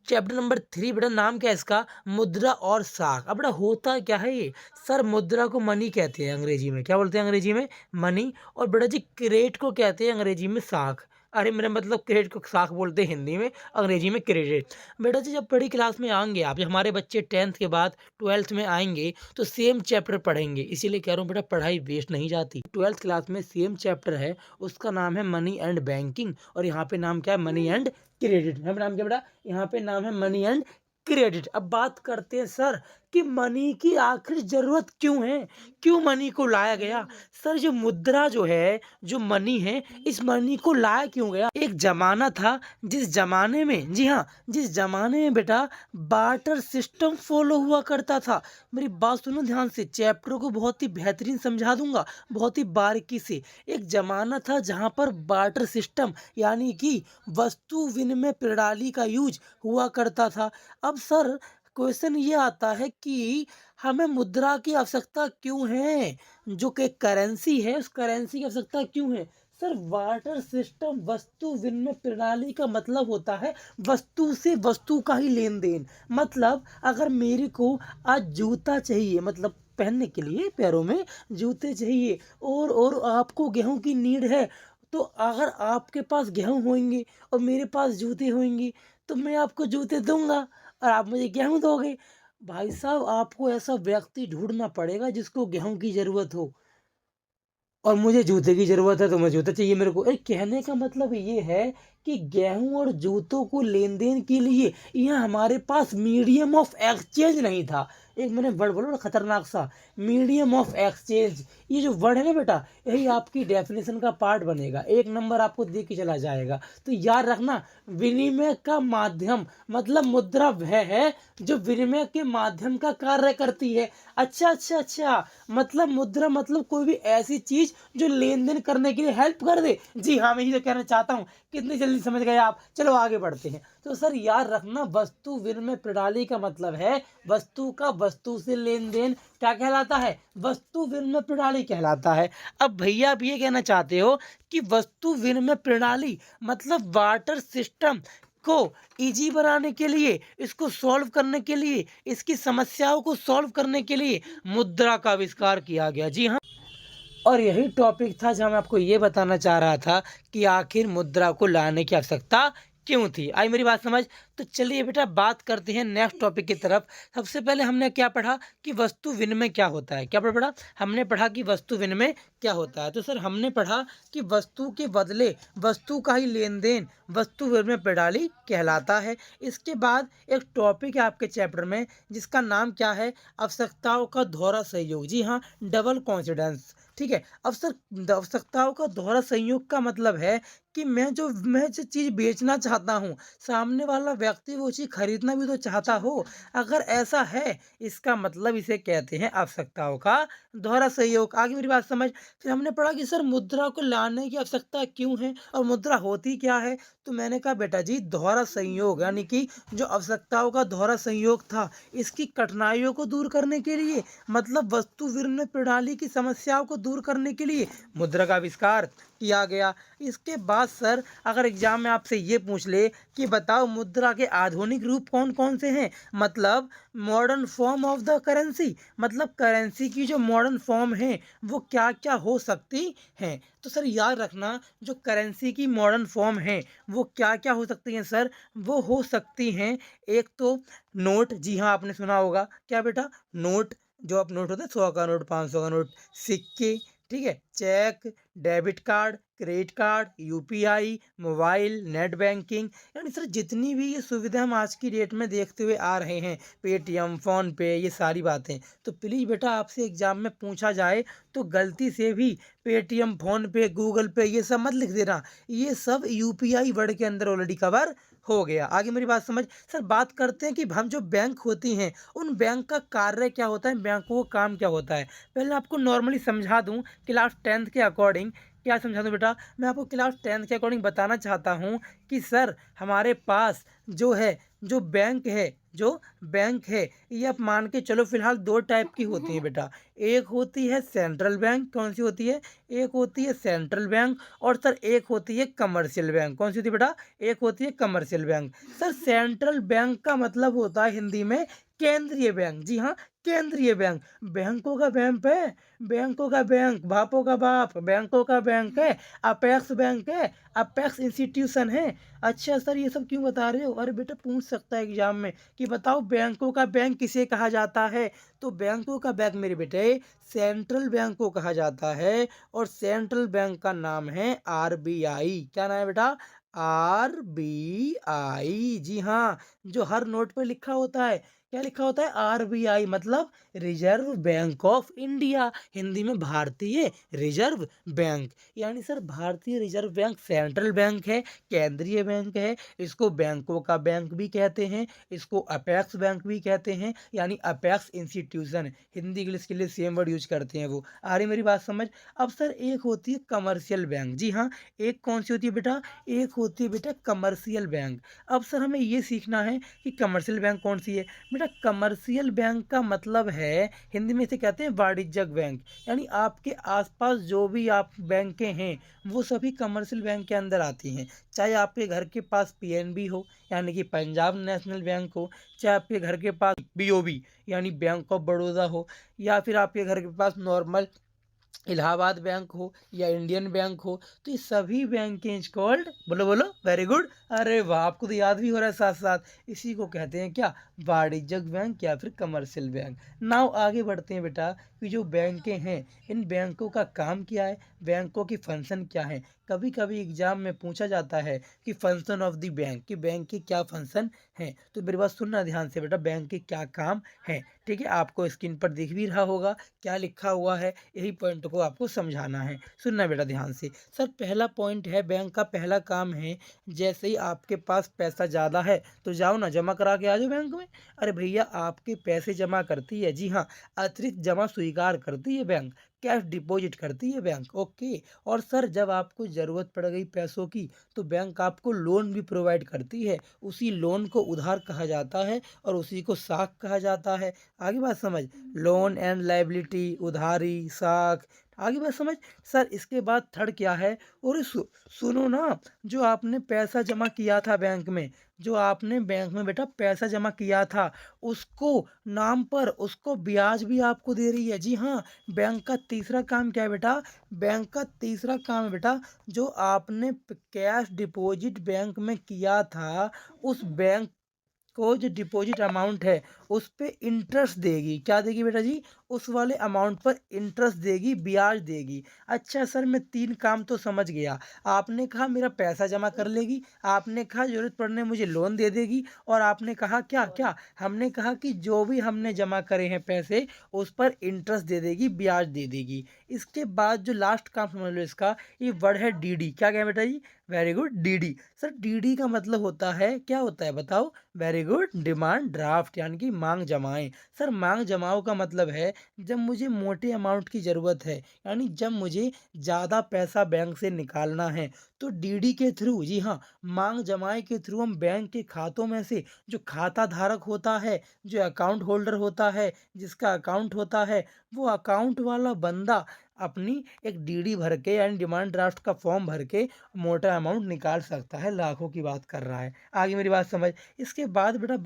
चैप्टर नंबर 3 बेटा नाम क्या है इसका? मुद्रा और साख। अब बेटा होता क्या है ये? सर मुद्रा को मनी कहते हैं अंग्रेजी में। क्या बोलते हैं अंग्रेजी में? मनी। और बेटा जी क्रेडिट को कहते हैं अंग्रेजी में साख। अरे मेरा मतलब क्रेडिट को साख बोलते हैं हिंदी में, अंग्रेजी में क्रेडिट। बेटा जी जब बड़ी क्लास में आएंगे आप, जब हमारे बच्चे 10th के बाद 12th में आएंगे तो सेम चैप्टर पढ़ेंगे। इसीलिए कह रहा हूँ बेटा पढ़ाई वेस्ट नहीं जाती। 12th क्लास में सेम चैप्टर है, उसका नाम है मनी एंड बैंकिंग, और यहाँ पे नाम क्या है? Money and credit. यहाँ पे नाम क्या बेटा? यहाँ पे नाम है मनी एंड क्रेडिट। अब बात करते हैं सर कि मनी की आखिर ज़रूरत क्यों है? क्यों मनी को लाया गया? सर जो मुद्रा जो है, जो मनी है, इस मनी को लाया क्यों गया? एक ज़माना था जिस ज़माने में, जी हाँ, जिस ज़माने में बेटा बार्टर सिस्टम फ़ॉलो हुआ करता था। मेरी बात सुनो ध्यान से, चैप्टर को बहुत ही बेहतरीन समझा दूँगा, बहुत ही बारीकी से। एक ज़माना था जहाँ पर बार्टर सिस्टम यानी कि वस्तु विनिमय प्रणाली का यूज़ हुआ करता था। अब सर क्वेश्चन ये आता है कि हमें मुद्रा की आवश्यकता क्यों है? जो कि करेंसी है, उस करेंसी की आवश्यकता क्यों है? सर बार्टर सिस्टम वस्तु विनिमय प्रणाली का मतलब होता है वस्तु से वस्तु का ही लेन-देन। मतलब अगर मेरे को आज जूता चाहिए, मतलब पहनने के लिए पैरों में जूते चाहिए, और आपको गेहूँ की नीड है, तो अगर आपके पास गेहूँ होंगे और मेरे पास जूते होंगे, तो मैं आपको जूते दूँगा और आप मुझे गेहूँ दोगे। भाई साहब आपको ऐसा व्यक्ति ढूँढना पड़ेगा जिसको गेहूँ की ज़रूरत हो। और मुझे जूते की ज़रूरत है तो मैं जूता चाहिए मेरे को। कहने का मतलब ये है कि गेहूँ और जूतों को लेन-देन के लिए यहाँ हमारे पास मीडियम ऑफ एक्सचेंज नहीं था। एक मैंने वर्ड बोला ना खतरनाक सा, मीडियम ऑफ एक्सचेंज। ये जो वर्ड है ना बेटा, यही आपकी डेफिनेशन का पार्ट बनेगा। 1 नंबर आपको दे के चला जाएगा। तो याद रखना, विनिमय का माध्यम मतलब मुद्रा वह है जो विनिमय के माध्यम का कार्य करती है। अच्छा। मतलब मुद्रा मतलब कोई भी ऐसी चीज़ जो लेन-देन करने के लिए हेल्प कर दे। जी हाँ, मैं यही तो कहना चाहता हूँ। कितनी जल्दी समझ गए आप। चलो आगे बढ़ते हैं। तो सर याद रखना, वस्तु विनिमय प्रणाली का मतलब है वस्तु का वस्तु से लेन-देन क्या कहलाता है? वस्तु विनिमय प्रणाली कहलाता है। अब भैया आप ये कहना चाहते हो कि वस्तु विनिमय प्रणाली मतलब बार्टर सिस्टम को ईज़ी बनाने के लिए, इसको सॉल्व करने के लिए, इसकी समस्याओं को सॉल्व करने के लिए मुद्रा का आविष्कार किया गया। जी हाँ। और यही टॉपिक था जहाँ मैं आपको ये बताना चाह रहा था कि आखिर मुद्रा को लाने की आवश्यकता क्यों थी? आई मेरी बात समझ? तो चलिए बेटा बात करते हैं नेक्स्ट टॉपिक की तरफ। सबसे पहले हमने क्या पढ़ा कि वस्तु विनिमय क्या होता है? क्या पढ़ा? हमने पढ़ा कि वस्तु विनिमय क्या होता है? तो सर हमने पढ़ा कि वस्तु के बदले वस्तु का ही लेन-देन वस्तु विनिमय प्रणाली कहलाता है। इसके बाद एक टॉपिक है आपके चैप्टर में जिसका नाम क्या है? आवश्यकताओं का दोहरा सहयोग। जी हाँ, डबल कोइंसिडेंस। ठीक है। आवश्यकताओं का दोहरा संयोग का मतलब है कि मैं जो चीज़ बेचना चाहता हूँ, सामने वाला व्यक्ति वो चीज़ खरीदना भी तो चाहता हो। अगर ऐसा है, इसका मतलब इसे कहते हैं आवश्यकताओं का दोहरा सहयोग। आगे मेरी बात समझ। फिर हमने पढ़ा कि सर मुद्रा को लाने की आवश्यकता क्यों है और मुद्रा होती क्या है? तो मैंने कहा बेटा जी दोहरा संयोग यानी कि जो आवश्यकताओं का दोहरा संयोग था, इसकी कठिनाइयों को दूर करने के लिए, मतलब वस्तु विनिमय प्रणाली की समस्याओं को दूर करने के लिए मुद्रा का आविष्कार किया गया। इसके बाद सर अगर एग्जाम में आपसे ये पूछ ले कि बताओ मुद्रा के आधुनिक रूप कौन कौन से हैं, मतलब modern form of the currency, मतलब करेंसी की जो मॉडर्न फॉर्म है वो क्या क्या हो सकती हैं। तो सर याद रखना, जो करेंसी की मॉडर्न फॉर्म है वो क्या क्या हो सकती हैं सर? वो हो सकती हैं, एक तो नोट। जी हाँ, आपने सुना होगा। क्या बेटा? नोट। जो आप नोट होता है 100 का नोट, 500 का नोट, सिक्के, ठीक है, check, debit card, credit card, UPI, mobile, net banking, यानी सर जितनी भी ये सुविधा हम आज की डेट में देखते हुए आ रहे हैं, पेटीएम, फ़ोन पे, ये सारी बातें, तो प्लीज़ बेटा आपसे एग्ज़ाम में पूछा जाए तो गलती से भी पेटीएम, फ़ोन पे, गूगल पे ये सब मत लिख देना। ये सब यूपीआई वर्ड के अंदर ऑलरेडी कवर हो गया। आगे मेरी बात समझ। सर बात करते हैं कि हम जो बैंक होती हैं, उन बैंक का कार्य क्या होता है, बैंकों का काम क्या होता है। पहले आपको नॉर्मली समझा दूँ क्लास 10th के अकॉर्डिंग। क्या समझा दूँ बेटा? मैं आपको क्लास 10th के अकॉर्डिंग बताना चाहता हूँ कि सर हमारे पास जो है, जो बैंक है, ये आप मान के चलो फिलहाल 2 टाइप की होती हैं बेटा। एक होती है सेंट्रल बैंक। कौन सी होती है? एक होती है सेंट्रल बैंक, और सर एक होती है कमर्शियल बैंक। कौन सी होती है बेटा? एक होती है commercial bank. Sir central bank का मतलब होता है हिंदी में केंद्रीय बैंक। जी हाँ, केंद्रीय बैंक। बैंकों का बैंक है, बैंकों का बैंक, बापों का बाप, बैंकों का बैंक है, अपेक्स बैंक है, अपेक्स इंस्टीट्यूशन है। अच्छा सर ये सब क्यों बता रहे हो? अरे बेटा पूछ सकता है एग्जाम में कि बताओ बैंकों का बैंक किसे कहा जाता है? तो बैंकों का बैंक मेरे बेटे सेंट्रल बैंक को कहा जाता है, और सेंट्रल बैंक का नाम है आरबीआई। क्या नाम है बेटा? आरबीआई। जी हाँ, जो हर नोट पे लिखा होता है क्या लिखा होता है? आरबीआई मतलब reserve bank of India, Hindi में भारतीय रिजर्व बैंक। यानी सर भारतीय रिजर्व बैंक सेंट्रल बैंक है, केंद्रीय बैंक है। इसको बैंकों का बैंक भी कहते हैं, इसको अपेक्स बैंक भी कहते हैं, यानी अपेक्स इंस्टीट्यूशन। हिंदी इंग्लिश के लिए सेम वर्ड यूज करते हैं वो। आ रही मेरी बात समझ? अब सर एक होती है कमर्शियल बैंक। जी हाँ, एक कौन सी होती है बेटा? एक होती है बेटा कमर्शियल बैंक। अब सर हमें ये सीखना है कि कमर्शियल बैंक कौन सी है। बेटा कमर्शियल बैंक का मतलब है, हिंदी में इसे कहते हैं वाणिज्यिक बैंक। यानी आपके आसपास जो भी आप बैंकें हैं वो सभी कमर्शियल बैंक के अंदर आती हैं। चाहे आपके घर के पास पीएनबी हो, यानी कि पंजाब नेशनल बैंक हो, चाहे आपके घर के पास बीओबी यानी बैंक ऑफ बड़ौदा हो, या फिर आपके घर के पास नॉर्मल इलाहाबाद बैंक हो या इंडियन बैंक हो, तो ये सभी बैंक इज कॉल्ड, बोलो बोलो, वेरी गुड। अरे वाह, आपको तो याद भी हो रहा है साथ साथ। इसी को कहते हैं क्या? वाणिज्यिक बैंक या फिर कमर्शियल बैंक। नाउ आगे बढ़ते हैं बेटा कि जो बैंकें हैं इन बैंकों का काम क्या है, बैंकों की फंक्शन क्या है। कभी कभी एग्जाम में पूछा जाता है कि फंक्शन ऑफ द बैंक, कि बैंक के क्या फंक्शन हैं। तो मेरी बात सुनना ध्यान से बेटा, बैंक के क्या काम है। ठीक है, आपको स्क्रीन पर दिख भी रहा होगा क्या लिखा हुआ है, यही पॉइंट को आपको समझाना है। सुनना बेटा ध्यान से। सर पहला पॉइंट है, बैंक का पहला काम है, जैसे ही आपके पास पैसा ज़्यादा है तो जाओ ना जमा करा के आ जाओ बैंक में। अरे भैया आपके पैसे जमा करती है, जी हाँ, अतिरिक्त जमा स्वीकार करती है बैंक, कैश डिपॉजिट करती है बैंक। ओके। और सर जब आपको ज़रूरत पड़ गई पैसों की तो बैंक आपको लोन भी प्रोवाइड करती है। उसी लोन को उधार कहा जाता है और उसी को साख कहा जाता है। आगे बात समझ? लोन एंड लायबिलिटी, उधारी, साख। आगे बात समझ? सर इसके बाद थर्ड क्या है? और सुनो ना, जो आपने पैसा जमा किया था बैंक में, जो आपने बैंक में बेटा पैसा जमा किया था, उसको नाम पर उसको ब्याज भी आपको दे रही है। जी हाँ, बैंक का तीसरा काम क्या है बेटा? बैंक का तीसरा काम है बेटा, जो आपने कैश डिपॉजिट बैंक में किया था, उस बैंक को जो डिपॉजिट अमाउंट है उस पे इंटरेस्ट देगी। क्या देगी बेटा जी? उस वाले अमाउंट पर इंटरेस्ट देगी, ब्याज देगी। अच्छा सर मैं तीन काम तो समझ गया। आपने कहा मेरा पैसा जमा कर लेगी, आपने कहा ज़रूरत पड़ने मुझे लोन दे देगी, और आपने कहा क्या क्या? हमने कहा कि जो भी हमने जमा करे हैं पैसे उस पर इंटरेस्ट दे देगी, ब्याज दे देगी। इसके बाद जो लास्ट काम समझ लो इसका, ये वर्ड है डीडी। क्या क्या बेटा जी? Very good, DD. Sir DD का मतलब होता है, क्या होता है बताओ? वेरी गुड, डिमांड ड्राफ्ट, यानी कि मांग जमाएं। सर मांग जमाओ का मतलब है जब मुझे मोटे अमाउंट की ज़रूरत है, यानी जब मुझे ज़्यादा पैसा बैंक से निकालना है, तो डीडी के थ्रू, जी हाँ, मांग जमाए के थ्रू हम बैंक के खातों में से, जो खाता धारक होता है, जो अकाउंट होल्डर होता है, जिसका अकाउंट होता है, वो अकाउंट वाला बंदा अपनी एक डीडी भर के, यानी डिमांड ड्राफ्ट का फॉर्म भर के मोटा अमाउंट निकाल सकता है। लाखों की बात कर रहा है। आगे मेरी बात समझ? इसके बाद बेटा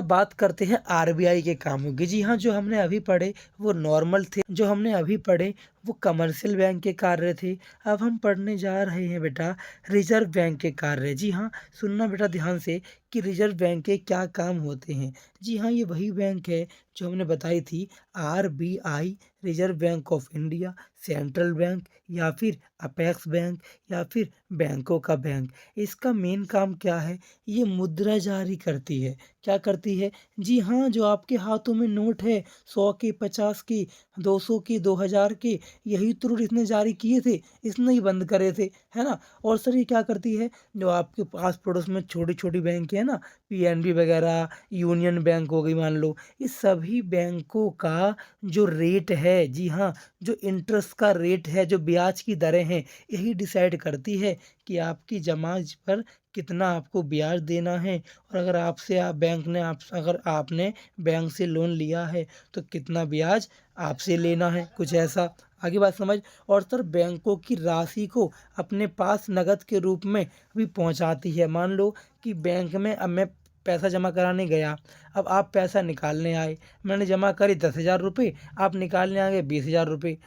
बात करते हैं आरबीआई के कामों की। जी हाँ, जो हमने अभी पढ़े वो नॉर्मल थे, जो हमने अभी पढ़े वो कमर्शियल बैंक के कार्य थे। अब हम पढ़ने जा रहे हैं बेटा रिजर्व बैंक के कार्य। जी हाँ, सुनना बेटा ध्यान से कि रिजर्व बैंक के क्या काम होते हैं। जी हाँ, ये वही बैंक है जो हमने बताई थी, RBI, reserve bank of India, central bank, या फिर अपेक्स बैंक, या फिर बैंकों का बैंक। इसका मेन काम क्या है? ये मुद्रा जारी करती है। क्या करती है? जी हाँ, जो आपके हाथों में नोट है, 100 के, 50 के, 200 के, 2000 के, यही तो नोट इसने जारी किए थे, इसने ही बंद करे थे, है ना। और सर ये क्या करती है? जो आपके पास पड़ोस में छोटी छोटी बैंक है ना, पीएनबी वगैरह, यूनियन बैंक हो गई मान लो, इस सभी बैंकों का जो रेट है, जी हाँ, जो इंटरेस्ट का रेट है, जो ब्याज की दरें हैं, यही डिसाइड करती है कि आपकी जमा पर कितना आपको ब्याज देना है। और अगर अगर आपने बैंक से लोन लिया है तो कितना ब्याज आपसे लेना है, कुछ ऐसा। आगे बात समझ? और सर बैंकों की राशि को अपने पास नगद के रूप में भी पहुंचाती है। मान लो कि बैंक में अब मैं पैसा जमा कराने गया, अब आप पैसा निकालने आए, मैंने जमा करी 10,000 रुपये, आप निकालने आ गए 20,000 रुपये,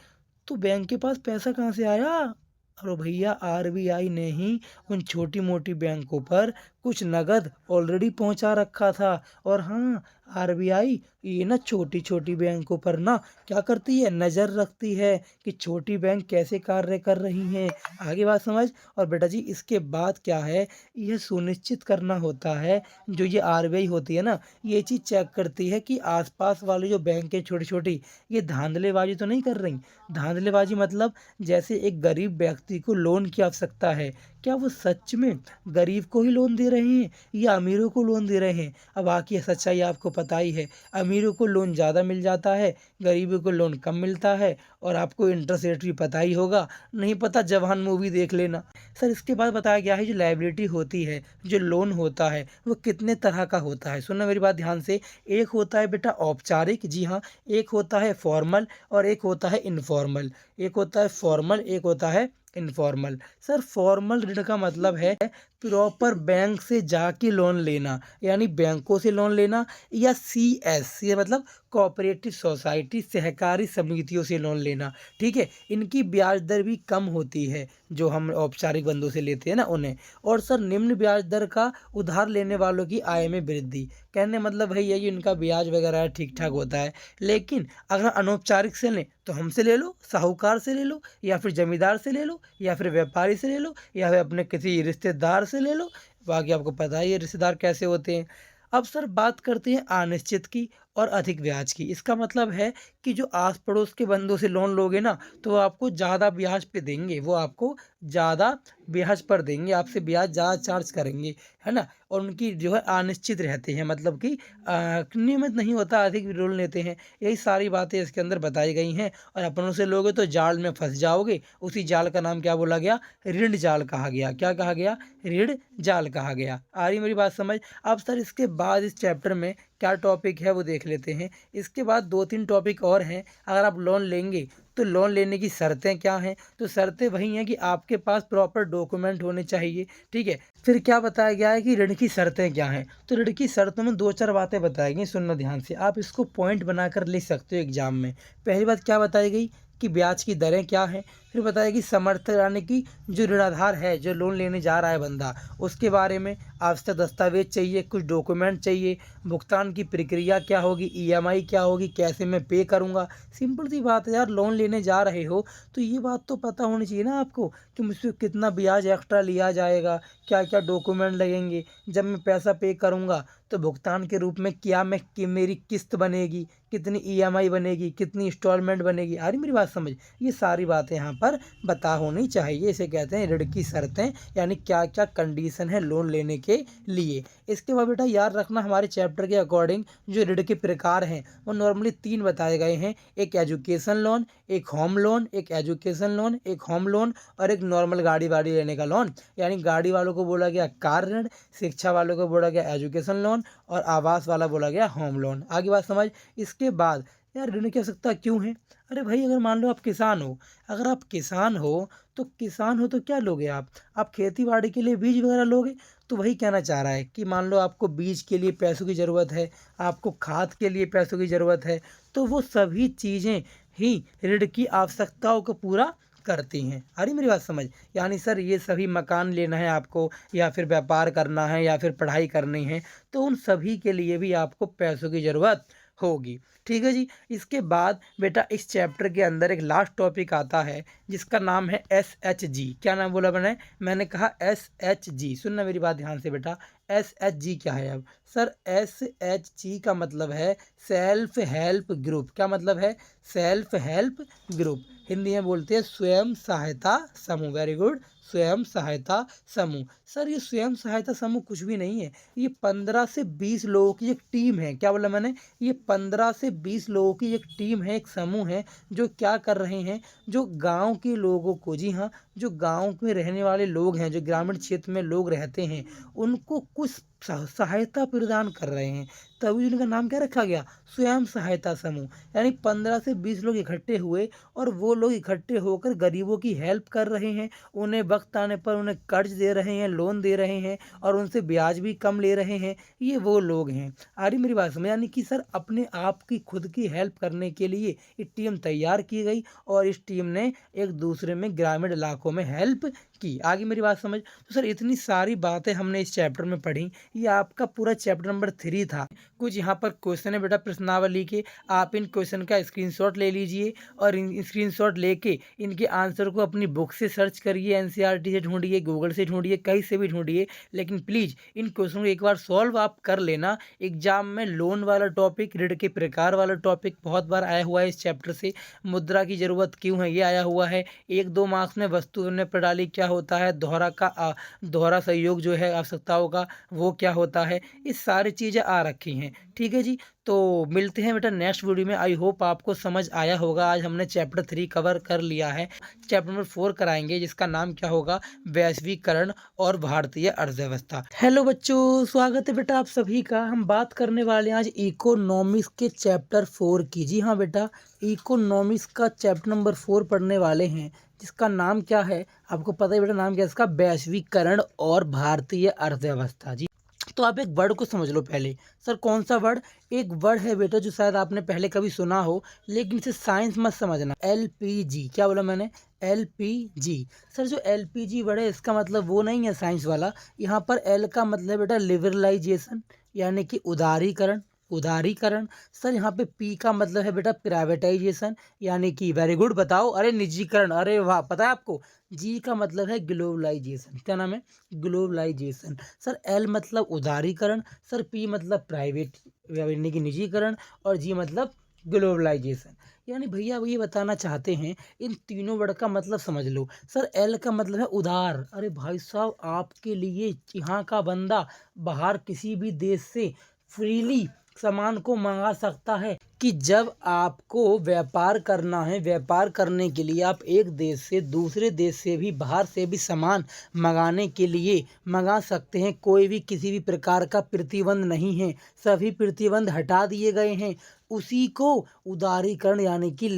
तो बैंक के पास पैसा कहाँ से आया? अरे भैया आरबीआई ने ही उन छोटी मोटी बैंकों पर कुछ नगद ऑलरेडी पहुंचा रखा था। और हाँ, आरबीआई ये ना छोटी छोटी बैंकों पर ना क्या करती है, नज़र रखती है कि छोटी बैंक कैसे कार्य कर रही हैं। आगे बात समझ। और बेटा जी इसके बाद क्या है, यह सुनिश्चित करना होता है, जो ये आरबीआई होती है ना, ये चीज़ चेक करती है कि आसपास वाली जो बैंकें छोटी छोटी, ये धांधलेबाजी तो नहीं कर रही। धांधलेबाजी मतलब जैसे एक गरीब व्यक्ति को लोन की आवश्यकता है, क्या वो सच में गरीब को ही लोन दे रहे हैं या अमीरों को लोन दे रहे हैं। अब आखिर सच्चाई आपको पता ही है, अमीरों को लोन ज़्यादा मिल जाता है, गरीबों को लोन कम मिलता है। और आपको इंटरेस्ट रेट भी पता ही होगा, नहीं पता जवान मूवी देख लेना। सर इसके बाद बताया गया है जो लायबिलिटी होती है, जो लोन होता है वो कितने तरह का होता है। सुनना मेरी बात ध्यान से। एक होता है बेटा औपचारिक, जी हाँ, एक होता है फॉर्मल और एक होता है इनफॉर्मल। एक होता है फॉर्मल, एक होता है इनफॉर्मल। सर फॉर्मल ऋण का मतलब है प्रॉपर बैंक से जाके लोन लेना, यानी बैंकों से लोन लेना, या CS ये मतलब कोऑपरेटिव सोसाइटी, सहकारी समितियों से लोन लेना। ठीक है, इनकी ब्याज दर भी कम होती है जो हम औपचारिक बंदों से लेते हैं ना उन्हें। और सर निम्न ब्याज दर का उधार लेने वालों की आय में वृद्धि, कहने मतलब भाई यही इनका ब्याज वगैरह ठीक ठाक होता है। लेकिन अगर अनौपचारिक से लें तो हमसे ले लो, साहूकार से ले लो, या फिर जमींदार से ले लो, या फिर व्यापारी से ले लो, या फिर अपने किसी रिश्तेदार से ले लो। बाकी आपको पता ही है रिश्तेदार कैसे होते हैं। अब सर बात करते हैं अनिश्चित की और अधिक ब्याज की। इसका मतलब है कि जो आस पड़ोस के बंदों से लोन लोगे ना तो वो आपको ज़्यादा ब्याज पे देंगे, वो आपको ज़्यादा ब्याज पर देंगे, आपसे ब्याज ज़्यादा चार्ज करेंगे, है ना। और उनकी जो है अनिश्चित रहते हैं, मतलब कि नियमित नहीं होता, अधिक लोन लेते हैं। यही सारी बातें इसके अंदर बताई गई हैं। और अपनों से लोगे तो जाल में फंस जाओगे। उसी जाल का नाम क्या बोला गया, ऋण जाल कहा गया। क्या कहा गया, ऋण जाल कहा गया। आ रही मेरी बात समझ। अब सर इसके बाद इस चैप्टर में क्या टॉपिक है वो देख लेते हैं। इसके बाद 2-3 टॉपिक और हैं। अगर आप लोन लेंगे तो लोन लेने की शर्तें क्या हैं, तो शर्तें वही हैं कि आपके पास प्रॉपर डॉक्यूमेंट होने चाहिए। ठीक है, फिर क्या बताया गया है कि ऋण की शर्तें क्या हैं। तो ऋण की शर्तों में 2-4 बातें बताई गई, सुनना ध्यान से, आप इसको पॉइंट बनाकर लिख सकते हो एग्जाम में। पहली बात क्या बताई गई कि ब्याज की दरें क्या हैं। फिर बताया कि समर्थन यानी कि जो ऋणाधार है, जो लोन लेने जा रहा है बंदा, उसके बारे में आवश्यक दस्तावेज चाहिए, कुछ डॉक्यूमेंट चाहिए, भुगतान की प्रक्रिया क्या होगी, EMI क्या होगी, कैसे मैं पे करूँगा। सिंपल सी बात है यार, लोन लेने जा रहे हो तो ये बात तो पता होनी चाहिए ना आपको कि मुझसे कितना ब्याज एक्स्ट्रा लिया जाएगा, क्या क्या डॉक्यूमेंट लगेंगे, जब मैं पैसा पे करूँगा तो भुगतान के रूप में क्या मैं कि मेरी किस्त बनेगी, कितनी EMI बनेगी, कितनी इंस्टॉलमेंट बनेगी। आ रही मेरी बात समझ। ये सारी बातें यहाँ पर बता होनी चाहिए। इसे कहते हैं ऋण की शर्तें, यानी क्या क्या कंडीशन है लोन लेने के लिए। इसके बाद बेटा याद रखना, हमारे चैप्टर के अकॉर्डिंग जो ऋण के प्रकार हैं वो नॉर्मली 3 बताए गए हैं। एक एजुकेशन लोन, एक होम लोन, एक एजुकेशन लोन, एक होम लोन, और एक नॉर्मल गाड़ी वाड़ी लेने का लोन। यानी गाड़ी वालों को बोला गया कार ऋण, शिक्षा वालों को बोला गया एजुकेशन लोन, और आवास वाला बोला गया होम लोन। आगे बात समझ। इसके बाद यार ऋण की आवश्यकता क्यों है। अरे भाई अगर मान लो आप किसान हो, अगर आप किसान हो तो किसान हो तो क्या लोगे आप खेती बाड़ी के लिए बीज वगैरह लोगे। तो वही कहना चाह रहा है कि मान लो आपको बीज के लिए पैसों की ज़रूरत है, आपको खाद के लिए पैसों की ज़रूरत है, तो वो सभी चीज़ें ही ऋण की आवश्यकताओं को पूरा करती हैं। आ रही मेरी बात समझ। यानी सर ये सभी मकान लेना है आपको, या फिर व्यापार करना है, या फिर पढ़ाई करनी है, तो उन सभी के लिए भी आपको पैसों की ज़रूरत होगी। ठीक है जी। इसके बाद बेटा इस चैप्टर के अंदर एक लास्ट टॉपिक आता है जिसका नाम है SHG। क्या नाम बोला मैंने कहा SHG। सुनना मेरी बात ध्यान से बेटा, SHG क्या है। अब सर SHG का मतलब है सेल्फ हेल्प ग्रुप। क्या मतलब है, सेल्फ हेल्प ग्रुप। हिंदी में बोलते हैं स्वयं सहायता समूह। वेरी गुड, स्वयं सहायता समूह। सर ये स्वयं सहायता समूह कुछ भी नहीं है, ये 15 से 20 लोगों की एक टीम है। क्या बोला मैंने, ये 15 से 20 लोगों की एक टीम है, एक समूह है, जो क्या कर रहे हैं, जो गांव के लोगों को, जी हाँ, जो गांव में रहने वाले लोग हैं, जो ग्रामीण क्षेत्र में लोग रहते हैं, उनको कुछ सहायता प्रदान कर रहे हैं। तभी उनका नाम क्या रखा गया, स्वयं सहायता समूह। यानी 15 से 20 लोग इकट्ठे हुए और वो लोग इकट्ठे होकर गरीबों की हेल्प कर रहे हैं, उन्हें वक्त आने पर उन्हें कर्ज दे रहे हैं, लोन दे रहे हैं, और उनसे ब्याज भी कम ले रहे हैं। ये वो लोग हैं। आ रही मेरी बात समझ। यानी कि सर अपने आप की खुद की हेल्प करने के लिए एक टीम तैयार की गई, और इस टीम ने एक दूसरे में ग्रामीण इलाकों में हेल्प की। आगे मेरी बात समझ। तो सर इतनी सारी बातें हमने इस चैप्टर में पढ़ी, ये आपका पूरा चैप्टर नंबर 3 था। कुछ यहाँ पर क्वेश्चन है बेटा प्रश्नावली के, आप इन क्वेश्चन का स्क्रीनशॉट ले लीजिए और इन स्क्रीनशॉट लेके इनके आंसर को अपनी बुक से सर्च करिए, एनसीईआरटी से ढूंढिए, गूगल से ढूंढिए, कहीं से भी ढूंढिए, लेकिन प्लीज़ इन क्वेश्चन को एक बार सॉल्व आप कर लेना। एग्जाम में लोन वाला टॉपिक, ऋण के प्रकार वाला टॉपिक बहुत बार आया हुआ है इस चैप्टर से। मुद्रा की ज़रूरत क्यों है, ये आया हुआ है। 1-2 मार्क्स में वस्तु विनिमय प्रणाली क्या होता है, दोहरा सहयोग जो है आवश्यकताओं का, वो क्या होता है, ये सारी चीज़ें आ रखी हैं। ठीक है जी, तो मिलते हैं बेटा नेक्स्ट वीडियो में। आई होप आपको समझ आया होगा। आज हमने चैप्टर 3 कवर कर लिया है। चैप्टर नंबर 4 कराएंगे जिसका नाम क्या होगा, वैश्वीकरण और भारतीय अर्थव्यवस्था। हेलो बच्चों, स्वागत है बेटा आप सभी का। हम बात करने वाले हैं आज इकोनॉमिक्स के चैप्टर 4 की। जी हाँ बेटा, इकोनॉमिक्स का चैप्टर नंबर 4 पढ़ने वाले हैं जिसका नाम क्या है, आपको पता है बेटा नाम क्या है इसका, वैश्वीकरण और भारतीय अर्थव्यवस्था। जी, तो आप एक वर्ड को समझ लो पहले। सर कौन सा वर्ड? एक वर्ड है बेटा जो शायद आपने पहले कभी सुना हो, लेकिन इसे साइंस मत समझना। एलपीजी, क्या बोला मैंने? एलपीजी। सर जो एलपीजी वर्ड है इसका मतलब वो नहीं है साइंस वाला। यहाँ पर एल का मतलब बेटा लिबरलाइजेशन, यानी कि उदारीकरण। उदारीकरण। सर यहाँ पे पी का मतलब है बेटा प्राइवेटाइजेशन, यानी कि वेरी गुड, बताओ, अरे निजीकरण, अरे वाह, पता है आपको। जी का मतलब है ग्लोबलाइजेशन। क्या नाम है? ग्लोबलाइजेशन। सर एल मतलब उदारीकरण, सर पी मतलब प्राइवेट यानी कि निजीकरण, और जी मतलब ग्लोबलाइजेशन। यानी भैया वो ये बताना चाहते हैं, इन तीनों वर्ड का मतलब समझ लो। सर एल का मतलब है उधार। अरे भाई साहब, आपके लिए यहाँ का बंदा बाहर किसी भी देश से फ्रीली सामान को मंगा सकता है कि जब आपको व्यापार करना है, व्यापार करने के लिए आप एक देश से दूसरे देश से भी, बाहर से भी सामान मंगाने के लिए मंगा सकते हैं। कोई भी किसी भी प्रकार का प्रतिबंध नहीं है, सभी प्रतिबंध हटा दिए गए हैं। उसी को उदारीकरण यानी कि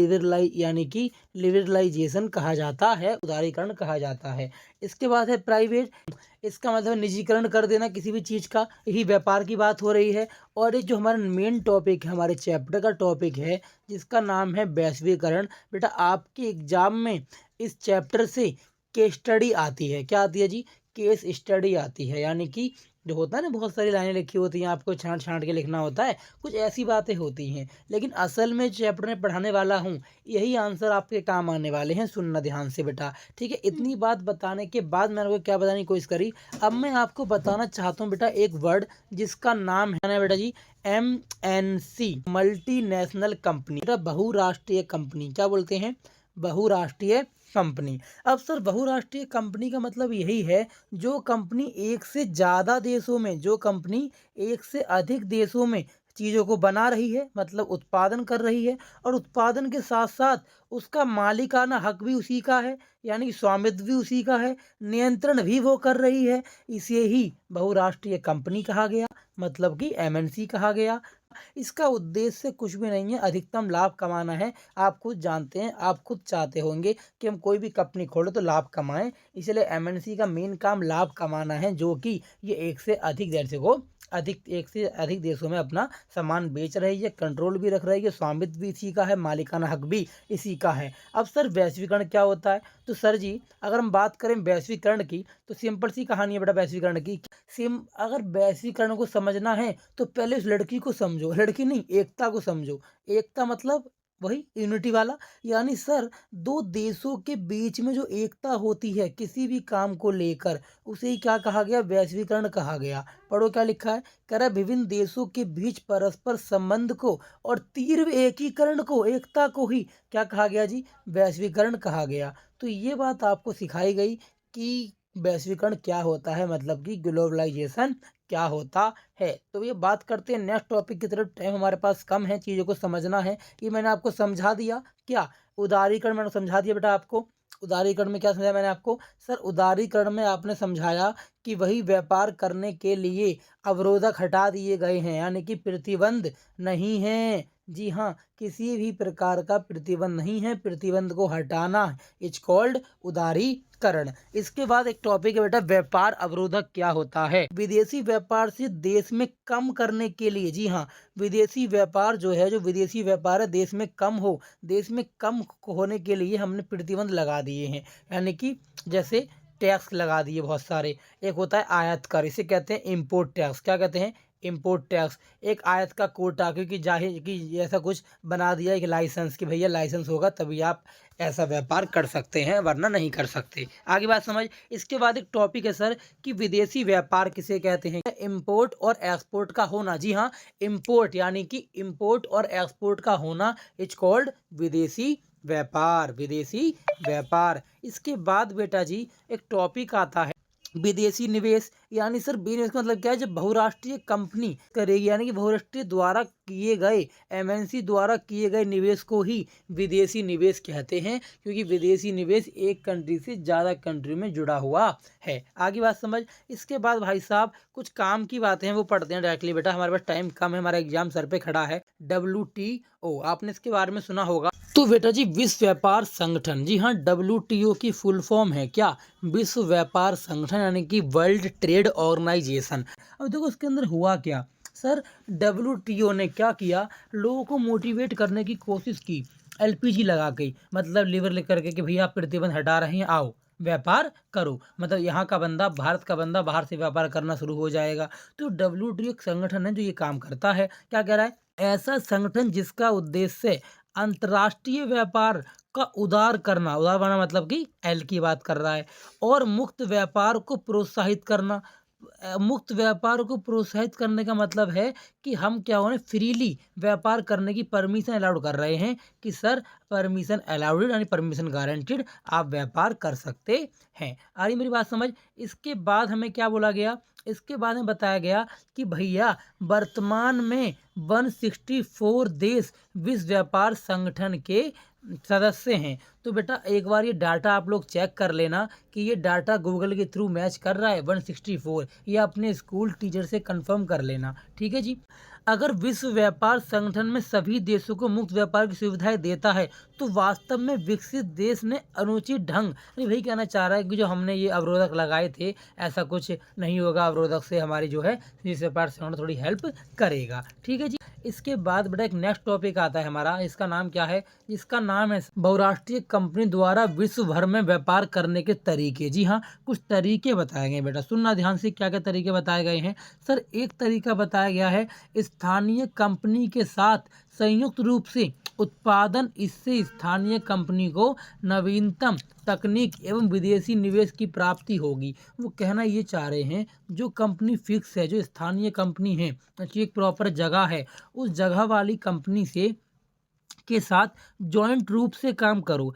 लिबरलाइजेशन कहा जाता है, उदारीकरण कहा जाता है। इसके बाद है प्राइवेट। इसका मतलब निजीकरण कर देना किसी भी चीज़ का, यही व्यापार की बात हो रही है। और एक जो हमारा मेन टॉपिक है, हमारे चैप्टर का टॉपिक है जिसका नाम है वैश्वीकरण। बेटा आपके एग्जाम में इस चैप्टर से केस स्टडी आती है। क्या आती है जी? केस स्टडी आती है, यानी कि जो होता है ना, बहुत सारी लाइनें लिखी होती हैं, आपको छांट छांट के लिखना होता है, कुछ ऐसी बातें होती हैं। लेकिन असल में चैप्टर में पढ़ाने वाला हूँ, यही आंसर आपके काम आने वाले हैं। सुनना ध्यान से बेटा, ठीक है। इतनी बात बताने के बाद मैंने आपको क्या बताने की कोशिश करी, अब मैं आपको बताना चाहता हूँ बेटा एक वर्ड जिसका नाम है ना बेटा जी, MNC, मल्टीनेशनल कंपनी, बेटा बहुराष्ट्रीय कंपनी। क्या बोलते हैं? बहुराष्ट्रीय कंपनी। अब सर बहुराष्ट्रीय कंपनी का मतलब यही है, जो कंपनी एक से ज़्यादा देशों में, जो कंपनी एक से अधिक देशों में चीज़ों को बना रही है, मतलब उत्पादन कर रही है, और उत्पादन के साथ साथ उसका मालिकाना हक भी उसी का है, यानी कि स्वामित्व भी उसी का है, नियंत्रण भी वो कर रही है, इसे ही बहुराष्ट्रीय कंपनी कहा गया, मतलब कि MNC कहा गया। इसका उद्देश्य कुछ भी नहीं है, अधिकतम लाभ कमाना है। आप खुद जानते हैं, आप खुद चाहते होंगे कि हम कोई भी कंपनी खोलें तो लाभ कमाएं, इसलिए MNC का मेन काम लाभ कमाना है, जो कि ये एक से अधिक देशों में अपना सामान बेच रही है, कंट्रोल भी रख रही है, स्वामित्व भी इसी का है, मालिकाना हक भी इसी का है। अब सर वैश्वीकरण क्या होता है? तो सर जी अगर हम बात करें वैश्वीकरण की, तो सिंपल सी कहानी है बेटा वैश्वीकरण की। अगर वैश्वीकरण को समझना है तो पहले उस लड़की को समझो, लड़की नहीं, एकता को समझो। एकता मतलब वही यूनिटी वाला, यानी सर दो देशों के बीच में जो एकता होती है किसी भी काम को लेकर, उसे ही क्या कहा गया? वैश्वीकरण कहा गया। पढ़ो क्या लिखा है, कह रहा है विभिन्न देशों के बीच परस्पर संबंध को और तीव्र एकीकरण को, एकता को ही क्या कहा गया जी? वैश्वीकरण कहा गया। तो ये बात आपको सिखाई गई कि वैश्वीकरण क्या होता है, मतलब कि ग्लोबलाइजेशन क्या होता है। तो ये बात करते हैं नेक्स्ट टॉपिक की तरफ, टाइम हमारे पास कम है, चीज़ों को समझना है। ये मैंने आपको समझा दिया, क्या उदारीकरण मैंने समझा दिया बेटा आपको। उदारीकरण में क्या समझाया मैंने आपको? सर उदारीकरण में आपने समझाया कि वही व्यापार करने के लिए अवरोधक हटा दिए गए हैं, यानी कि प्रतिबंध नहीं है। जी हाँ, किसी भी प्रकार का प्रतिबंध नहीं है, प्रतिबंध को हटाना इज कॉल्ड उदारीकरण। इसके बाद एक टॉपिक है बेटा, व्यापार अवरोधक क्या होता है? विदेशी व्यापार से देश में कम करने के लिए, जी हाँ, विदेशी व्यापार जो है, जो विदेशी व्यापार है देश में कम हो, देश में कम होने के लिए हमने प्रतिबंध लगा दिए हैं। यानी कि जैसे टैक्स लगा दिए बहुत सारे। एक होता है आयात कर, इसे कहते हैं इम्पोर्ट टैक्स। क्या कहते हैं? Import tax. एक आयात का कोटा, क्योंकि जाहिर कि ऐसा कुछ बना दिया एक लाइसेंस कि भैया लाइसेंस होगा तभी आप ऐसा व्यापार कर सकते हैं, वरना नहीं कर सकते। आगे बात समझ। इसके बाद एक टॉपिक है सर कि विदेशी व्यापार किसे कहते हैं? इम्पोर्ट और एक्सपोर्ट का होना। जी हाँ, इम्पोर्ट यानी कि इम्पोर्ट और एक्सपोर्ट का होना इज कॉल्ड विदेशी व्यापार। विदेशी व्यापार। इसके बाद बेटा जी एक टॉपिक आता है विदेशी निवेश। यानी सर बिजनेस का मतलब क्या है? जब बहुराष्ट्रीय कंपनी करेगी, यानी कि बहुराष्ट्रीय द्वारा किए गए, एमएनसी द्वारा किए गए निवेश को ही विदेशी निवेश कहते हैं, क्योंकि विदेशी निवेश एक कंट्री से ज़्यादा कंट्री में जुड़ा हुआ है। आगे बात समझ। इसके बाद भाई साहब कुछ काम की बातें हैं वो पढ़ते हैं डायरेक्टली बेटा, हमारे पास टाइम कम है, हमारा एग्जाम सर पे खड़ा है। WTO आपने इसके बारे में सुना होगा। तो बेटा जी विश्व व्यापार संगठन, जी हाँ, WTO की फुल फॉर्म है क्या? विश्व व्यापार संगठन, यानी कि वर्ल्ड ट्रेड ऑर्गेनाइजेशन। अब देखो इसके अंदर हुआ क्या सर, WTO ने क्या किया, लोगों को मोटिवेट करने की कोशिश की LPG लगा के, मतलब लीवर लेकर के कि भैया आप प्रतिबंध हटा रहे हैं, आओ व्यापार करो। मतलब यहाँ का बंदा, भारत का बंदा बाहर से व्यापार करना शुरू हो जाएगा। तो WTO एक संगठन है जो ये काम करता है। क्या कह रहा है? ऐसा संगठन जिसका उद्देश्य अंतर्राष्ट्रीय व्यापार का उदार करना, उदार बनाना मतलब कि एल की बात कर रहा है, और मुक्त व्यापार को प्रोत्साहित करना। मुक्त व्यापार को प्रोत्साहित करने का मतलब है कि हम क्या हो रहे हैं, फ्रीली व्यापार करने की परमिशन अलाउड कर रहे हैं कि सर परमिशन अलाउड यानी परमिशन गारंटीड, आप व्यापार कर सकते हैं। आ रही मेरी बात समझ। इसके बाद हमें क्या बोला गया? इसके बाद में बताया गया कि भैया वर्तमान में 164 देश विश्व व्यापार संगठन के सदस्य हैं। तो बेटा एक बार ये डाटा आप लोग चेक कर लेना कि ये डाटा गूगल के थ्रू मैच कर रहा है 164, ये अपने स्कूल टीचर से कंफर्म कर लेना। ठीक है जी। अगर विश्व व्यापार संगठन में सभी देशों को मुक्त व्यापार की सुविधाएं देता है तो वास्तव में विकसित देश ने अनुचित ढंग, वही कहना चाह रहा है कि जो हमने ये अवरोधक लगाए थे ऐसा कुछ नहीं होगा, अवरोधक से हमारी जो है विश्व व्यापार संगठन थोड़ी हेल्प करेगा। ठीक है जी। इसके बाद बेटा एक नेक्स्ट टॉपिक आता है हमारा, इसका नाम क्या है? इसका नाम है बहुराष्ट्रीय कंपनी द्वारा विश्व भर में व्यापार करने के तरीके। जी हाँ, कुछ तरीके बताए गए बेटा, सुनना ध्यान से क्या क्या तरीके बताए गए हैं। सर एक तरीका बताया गया है स्थानीय कंपनी के साथ संयुक्त रूप से उत्पादन, इससे स्थानीय कंपनी को नवीनतम तकनीक एवं विदेशी निवेश की प्राप्ति होगी। वो कहना ये चाह रहे हैं जो कंपनी फिक्स है, जो स्थानीय कंपनी है, अच्छी एक प्रॉपर जगह है, उस जगह वाली कंपनी से के साथ जॉइंट रूप से काम करो।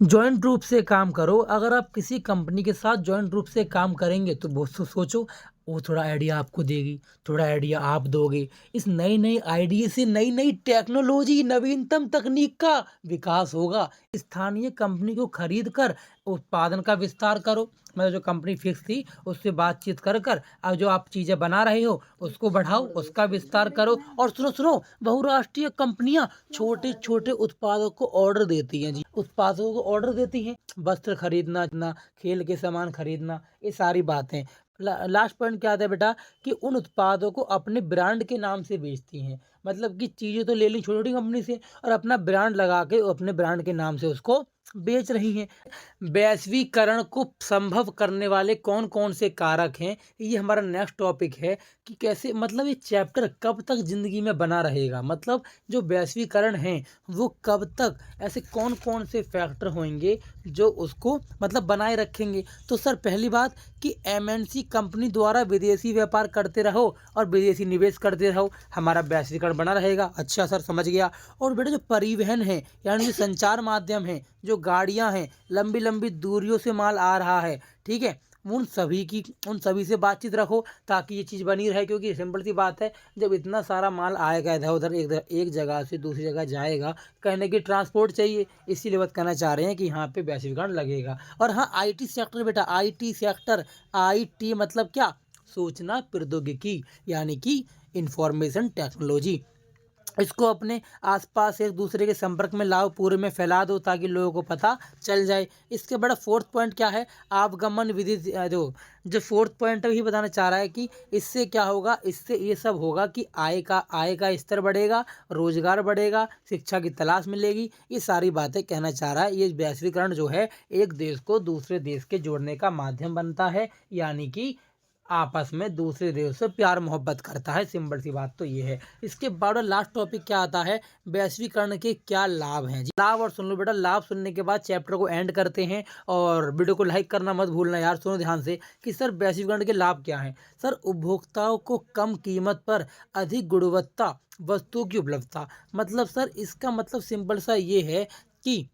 जॉइंट रूप से काम करो। अगर आप किसी कंपनी के साथ जॉइंट रूप से काम करेंगे तो वो सोचो वो थोड़ा आइडिया आपको देगी, थोड़ा आइडिया आप दोगे। इस नई नई आइडिया से नई नई टेक्नोलॉजी, नवीनतम तकनीक का विकास होगा। स्थानीय कंपनी को खरीद कर उत्पादन का विस्तार करो, मतलब जो कंपनी फिक्स थी उससे बातचीत कर कर अब जो आप चीज़ें बना रहे हो उसको बढ़ाओ, उसका विस्तार करो। और सुनो सुनो, बहुराष्ट्रीय कंपनियां छोटे छोटे उत्पादों को ऑर्डर देती हैं जी, उत्पादों को ऑर्डर देती हैं, वस्त्र खरीदना ना, खेल के सामान खरीदना, ये सारी बातें। लास्ट पॉइंट क्या आता है बेटा कि उन उत्पादों को अपने ब्रांड के नाम से बेचती हैं, मतलब कि चीज़ें तो ले ली छोटी छोटी कंपनी से और अपना ब्रांड लगा के अपने ब्रांड के नाम से उसको बेच रही हैं। वैश्वीकरण को संभव करने वाले कौन कौन से कारक हैं, ये हमारा नेक्स्ट टॉपिक है कि कैसे, मतलब ये चैप्टर कब तक ज़िंदगी में बना रहेगा, मतलब जो वैश्वीकरण है वो कब तक, ऐसे कौन कौन से फैक्टर होंगे जो उसको मतलब बनाए रखेंगे। तो सर पहली बात कि MNC कंपनी द्वारा विदेशी व्यापार करते रहो और विदेशी निवेश करते रहो, हमारा वैश्वीकरण बना रहेगा। अच्छा सर समझ गया। और बेटा जो परिवहन है यानी जो संचार माध्यम है, जो गाड़ियां हैं, लंबी लंबी दूरियों से माल आ रहा है, ठीक है, उन सभी से बातचीत रखो ताकि ये चीज़ बनी रहे। क्योंकि सिंपल सी बात है, जब इतना सारा माल आएगा इधर उधर एक जगह से दूसरी जगह जाएगा, कहने की ट्रांसपोर्ट चाहिए, इसीलिए बात कहना चाह रहे हैं कि यहाँ पे वैश्वीकरण लगेगा। और हाँ IT सेक्टर बेटा, IT सेक्टर, IT मतलब क्या? सूचना प्रौद्योगिकी यानी कि इंफॉर्मेशन टेक्नोलॉजी। इसको अपने आसपास एक दूसरे के संपर्क में लाओ, पूरे में फैला दो ताकि लोगों को पता चल जाए। इसके बड़ा फोर्थ पॉइंट क्या है, आवागमन विधि जो फोर्थ पॉइंट ही बताना चाह रहा है कि इससे क्या होगा, इससे ये सब होगा कि आय का स्तर बढ़ेगा, रोजगार बढ़ेगा, शिक्षा की तलाश मिलेगी। ये सारी बातें कहना चाह रहा है। ये वैश्वीकरण जो है एक देश को दूसरे देश के जोड़ने का माध्यम बनता है, यानी कि आपस में दूसरे देश से प्यार मोहब्बत करता है। सिंपल सी बात तो ये है। इसके बाद लास्ट टॉपिक क्या आता है, वैश्वीकरण के क्या लाभ हैं जी। लाभ और सुन लो बेटा, लाभ सुनने के बाद चैप्टर को एंड करते हैं और वीडियो को लाइक करना मत भूलना यार। सुनो ध्यान से कि सर वैश्वीकरण के लाभ क्या हैं। सर उपभोक्ताओं को कम कीमत पर अधिक गुणवत्ता वस्तुओं की उपलब्धता। मतलब सर इसका मतलब सिंपल सा ये है कि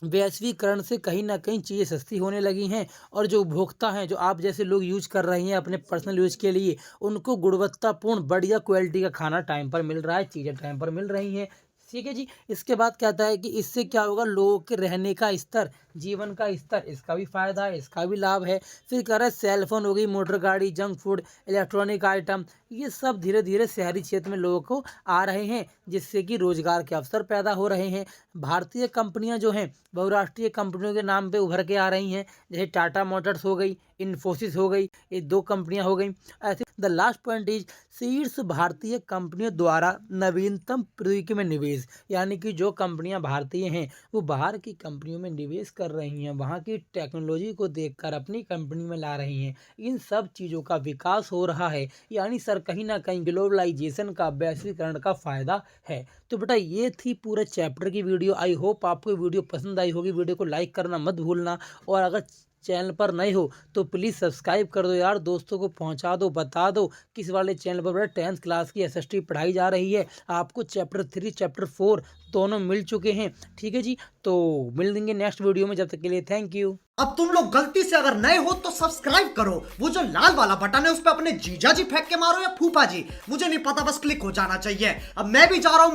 वैश्वीकरण से कहीं ना कहीं चीज़ें सस्ती होने लगी हैं और जो उपभोक्ता हैं, जो आप जैसे लोग यूज कर रहे हैं अपने पर्सनल यूज के लिए, उनको गुणवत्तापूर्ण बढ़िया क्वालिटी का खाना टाइम पर मिल रहा है, चीज़ें टाइम पर मिल रही हैं। ठीक है जी। इसके बाद कहता है कि इससे क्या होगा, लोगों के रहने का स्तर, जीवन का स्तर, इसका भी फायदा है, इसका भी लाभ है। फिर कह रहा है सेलफोन हो गई, मोटर गाड़ी, जंक फूड, इलेक्ट्रॉनिक आइटम, ये सब धीरे धीरे शहरी क्षेत्र में लोगों को आ रहे हैं, जिससे कि रोजगार के अवसर पैदा हो रहे हैं। भारतीय कंपनियां जो हैं बहुराष्ट्रीय कंपनियों के नाम पे उभर के आ रही हैं, जैसे टाटा मोटर्स हो गई, इन्फोसिस हो गई, ये 2 कंपनियां हो गई। ऐसे द लास्ट पॉइंट इज शीर्ष भारतीय कंपनियों द्वारा नवीनतम प्रौद्योगिकी में निवेश, यानी कि जो कंपनियां भारतीय हैं वो बाहर की कंपनियों में निवेश कर रही हैं, वहाँ की टेक्नोलॉजी को देखकर अपनी कंपनी में ला रही हैं। इन सब चीज़ों का विकास हो रहा है, यानी सर कहीं ना कहीं ग्लोबलाइजेशन का, वैश्वीकरण का फायदा है। तो बेटा ये थी पूरे चैप्टर की वीडियो। आई होप आपको वीडियो पसंद आई होगी। वीडियो को लाइक करना मत भूलना और अगर चैनल पर नए हो तो प्लीज़ सब्सक्राइब कर दो यार, दोस्तों को पहुंचा दो, बता दो किस वाले चैनल पर 10th क्लास की एसएसटी पढ़ाई जा रही है। आपको चैप्टर 3 चैप्टर 4 दोनों मिल चुके हैं। ठीक है जी, तो मिल देंगे नेक्स्ट वीडियो में। जब तक के लिए थैंक यू। अब तुम लोग गलती से अगर नए हो तो सब्सक्राइब करो, वो जो लाल वाला बटन है उस पर अपने जीजा जी फेंक के मारो या फूफा जी, मुझे नहीं पता, बस क्लिक हो जाना चाहिए। अब मैं भी जा रहा हूं।